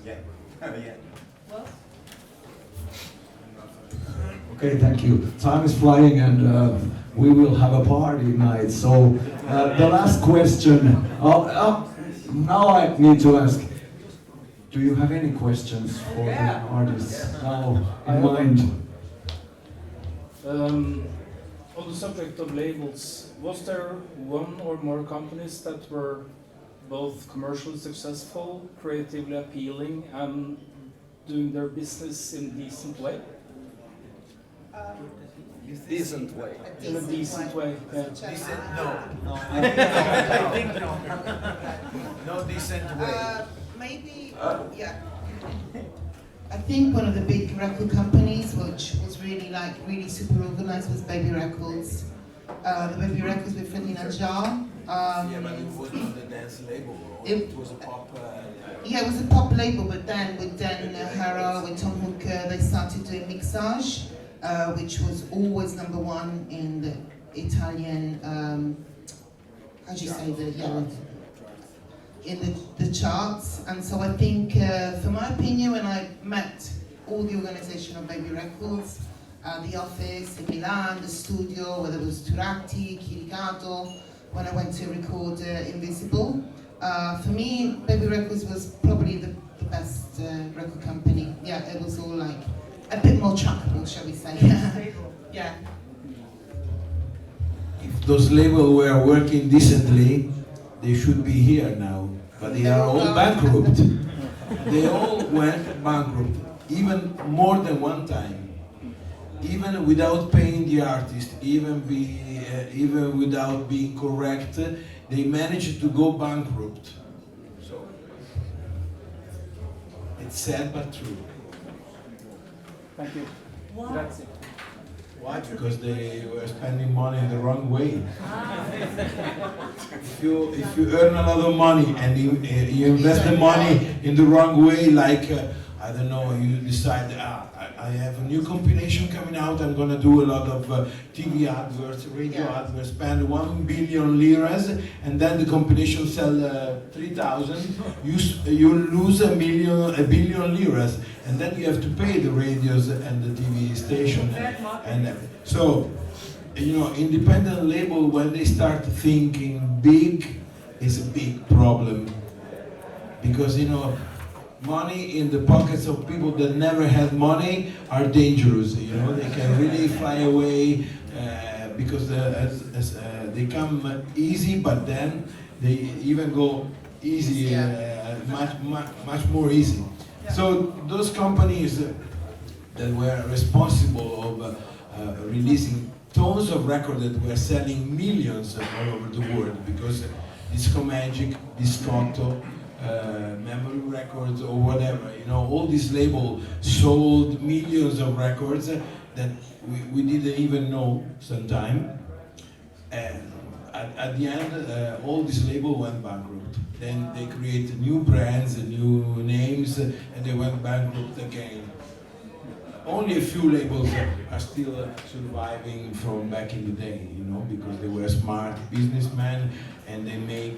Yeah. Yeah. Okay, thank you. Time is flying, and we will have a party night. So the last question. Now I need to ask. Do you have any questions for the artists now in mind? On the subject of labels, was there one or more companies that were both commercially successful, creatively appealing, and doing their business in a decent way? Decent way. In a decent way, yeah. Decent? No. I think no. No decent way. Maybe, yeah. I think one of the big record companies, which was really super organized, was Baby Records. The Baby Records with Freddie Najar. Yeah, but it wasn't on the dance label. It was a pop. Yeah, it was a pop label, but then with Dan Harrow, with Tom Hooker, they started doing Mixage, which was always #1 in the Italian, how do you say in the charts. And so I think, for my opinion, when I met all the organization of Baby Records, the office in Milan, the studio, whether it was Turati, Chiricato, when I went to record Invisible, for me, Baby Records was probably the best record company. Yeah, it was all like a bit more trackable, shall we say. Yeah. If those labels were working decently, they should be here now, but they are all bankrupt. They all went bankrupt, even more than one time. Even without paying the artist, even without being correct, they managed to go bankrupt. So It's sad but true. Thank you. Why? Grazie. Why? Because they were spending money the wrong way. If you earn a lot of money and you invest the money in the wrong way, like I don't know, you decide I have a new compilation coming out. I'm gonna do a lot of TV adverts, radio adverts, spend 1 billion liras, and then the compilation sell 3,000. You lose a billion liras, and then you have to pay the radios and the TV station. And so, you know, independent label, when they start thinking big, is a big problem, because you know, money in the pockets of people that never had money are dangerous. You know, they can really fly away because they come easy, but then they even go easy, much more easy. So those companies that were responsible of releasing tons of records that were selling millions all over the world, because Disco Magic, Discotto, Memory Records or whatever, you know, all these labels sold millions of records that we didn't even know sometime. And at the end, all these labels went bankrupt. Then they created new brands and new names, and they went bankrupt again. Only a few labels are still surviving from back in the day, you know, because they were smart businessmen and they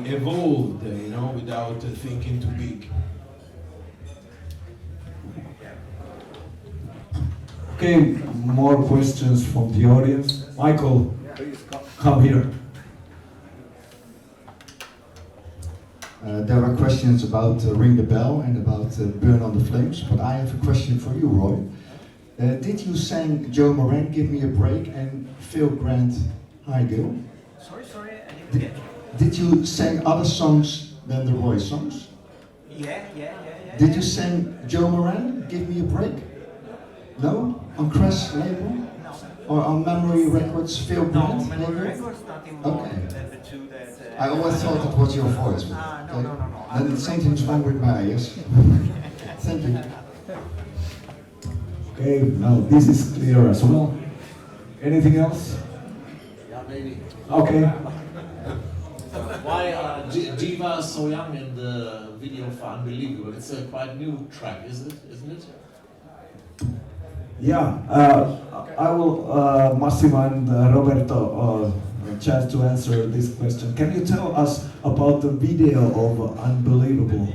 evolved, you know, without thinking too big. Okay, more questions from the audience. Michael, come here. There are questions about Ring the Bell and about Burn on the Flames, but I have a question for you, Roy. Did you sing Joe Moran, Give Me a Break, and Phil Grant, Hi Gil? Sorry, I didn't get it. Did you sing other songs than the Roy songs? Yeah. Did you sing Joe Moran, Give Me a Break? No? On Crash label? No. Or on Memory Records, Phil Grant? No, Memory label? Records not involved. Okay. The two that... I always thought it was your voice. But No. Then something's wrong with my ears. Thank you. Okay, now this is clear as well. Anything else? Yeah, maybe. Okay. Why are Diva so young in the video for Unbelievable? It's a quite new track, isn't it? Yeah, I will, Massimo and Roberto, chance to answer this question. Can you tell us about the video of Unbelievable?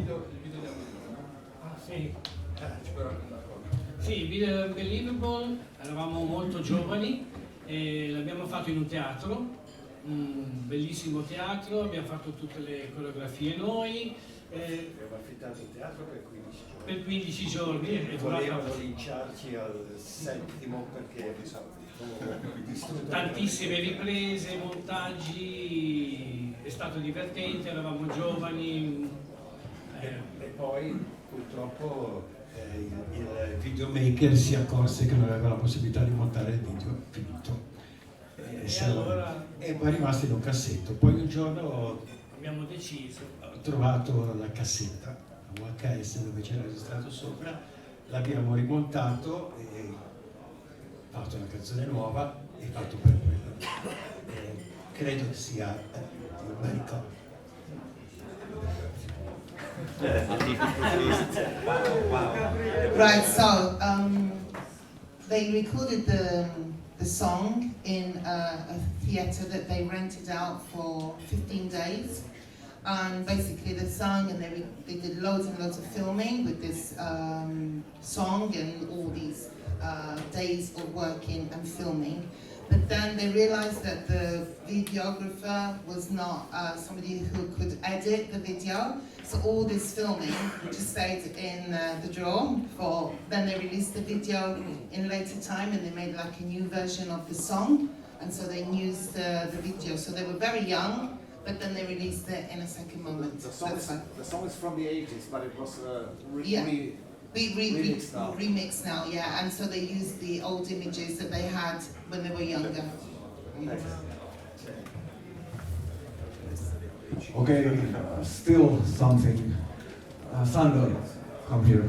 Sì, il video Unbelievable, eravamo molto giovani e l'abbiamo fatto in un teatro, un bellissimo teatro, abbiamo fatto tutte le coreografie noi. Abbiamo affittato il teatro per 15 giorni. Per 15 giorni e volevano linciarci al settimo perché tantissime riprese, montaggi, è stato divertente, eravamo giovani. E poi purtroppo il videomaker si accorse che non aveva la possibilità di montare il video finito e poi rimasti in un cassetto. Poi un giorno abbiamo deciso, ho trovato la cassetta VHS dove c'era registrato sopra, l'abbiamo rimontato e fatto una canzone nuova e fatto per quello. Credo che sia un bel ricordo. Right, so they recorded the song in a theatre that they rented out for 15 days. And basically they sang and they did loads and loads of filming with this song and all these days of working and filming. But then they realized that the videographer was not somebody who could edit the video. So all this filming just stayed in the drawer for, then they released the video in later time and they made like a new version of the song. And so they used the video. So they were very young, but then they released it in a second moment. The song is from the 80s, but it was remixed now, yeah. And so they used the old images that they had when they were younger. Okay, still something. Sandor. come here.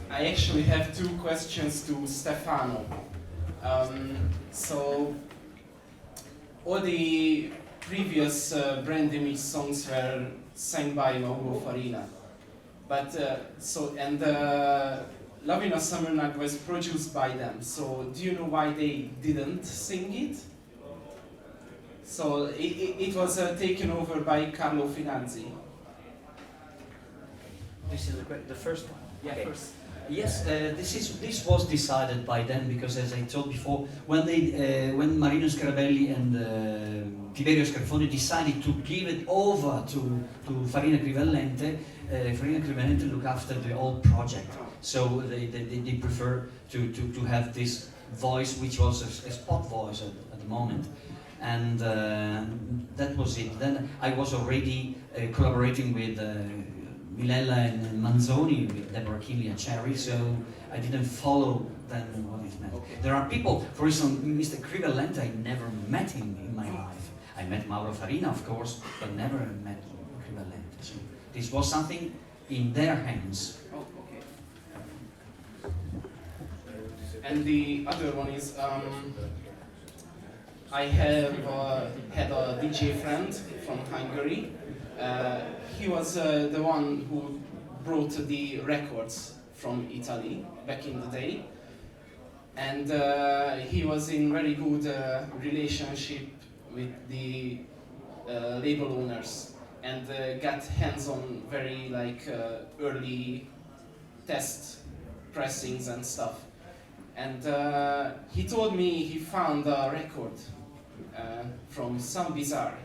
I actually have two questions to Stefano. So, all the previous brand image songs were sang by Mauro Farina, but Loving a Summer Night was produced by them. So, do you know why they didn't sing it? So it was taken over by Carlo Finanzi. This is the first one. Yeah, Okay. first. Yes, this was decided by them because, as I told before, when Marino Scarabelli and Tiberio Scarfoni decided to give it over to Farina Crivellente, Farina Crivellente looked after the whole project. So they prefer to have this voice, which was a spot voice at the moment. And that was it. Then I was already collaborating with Milella and Manzoni, with Deborah Kinley and Cherry, so I didn't follow then what it meant. Okay. There are people, for instance, Mr. Crivellente, I never met him in my life. I met Mauro Farina, of course, but never met Crivellente. So this was something in their hands. Oh, okay. And the other one is, I have had a DJ friend from Hungary. He was the one who brought the records from Italy back in the day, and he was in very good relationship with the label owners, and got hands on very early test pressings and stuff. And he told me he found a record from Some Bizarre.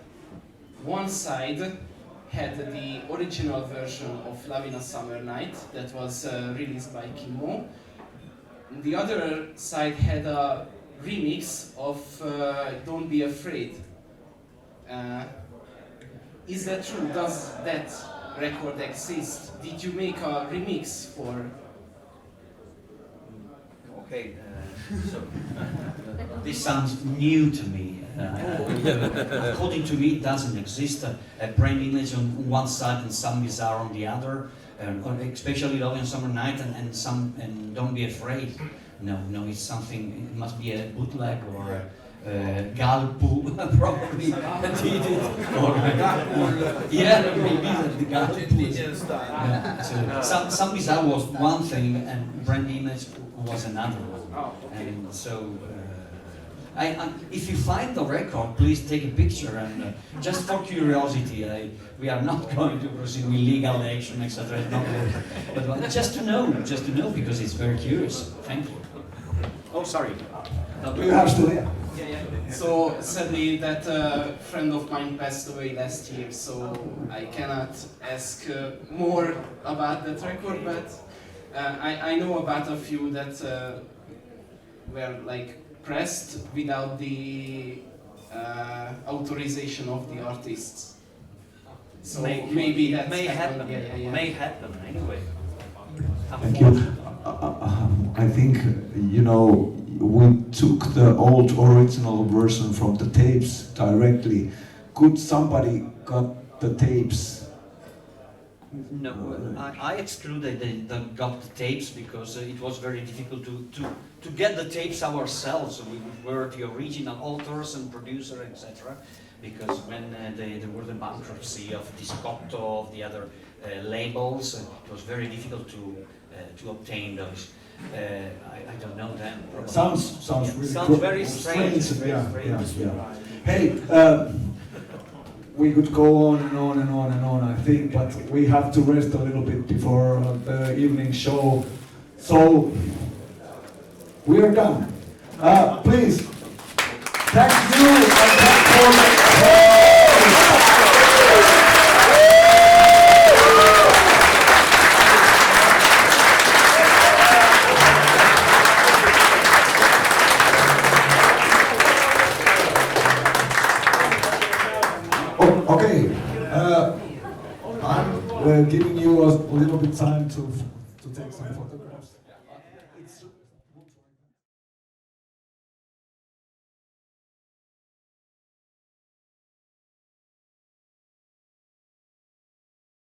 One side had the original version of Love in a Summer Night that was released by Kimmo. The other side had a remix of Don't Be Afraid. Is that true? Does that record exist? Did you make a remix for? Okay, so this sounds new to me. According to me, it doesn't exist. A brand image on one side and Some Bizarre on the other, especially Love in a Summer Night and Don't Be Afraid. No, it's something. It must be a bootleg or Galpu probably did it. Yeah, maybe the Galpu. Yeah, so Some Bizarre was one thing and brand image was another one. Oh, okay. And so, if you find the record, please take a picture and just for curiosity, we are not going to proceed with legal action, etc. But just to know because it's very curious. Thank you. Oh, sorry. You have to, yeah. Yeah. So sadly, that friend of mine passed away last year, so I cannot ask more about that record, but I know about a few that were pressed without the authorization of the artists. So maybe that may happen. Yeah. May happen anyway. Thank you. I think, we took the old original version from the tapes directly. Could somebody got the tapes? No, I excluded the got the tapes because it was very difficult to get the tapes ourselves. We were the original authors and producer, etc. Because when there were the bankruptcy of Discotto, of the other labels, it was very difficult to obtain those. I don't know them. Sounds really sounds very strange. Yeah. Hey, we could go on and on and on and on, I think, but we have to rest a little bit before the evening show. So we are done. Please, thank you and thank for. Okay, I'm giving you a little bit time to take some photographs.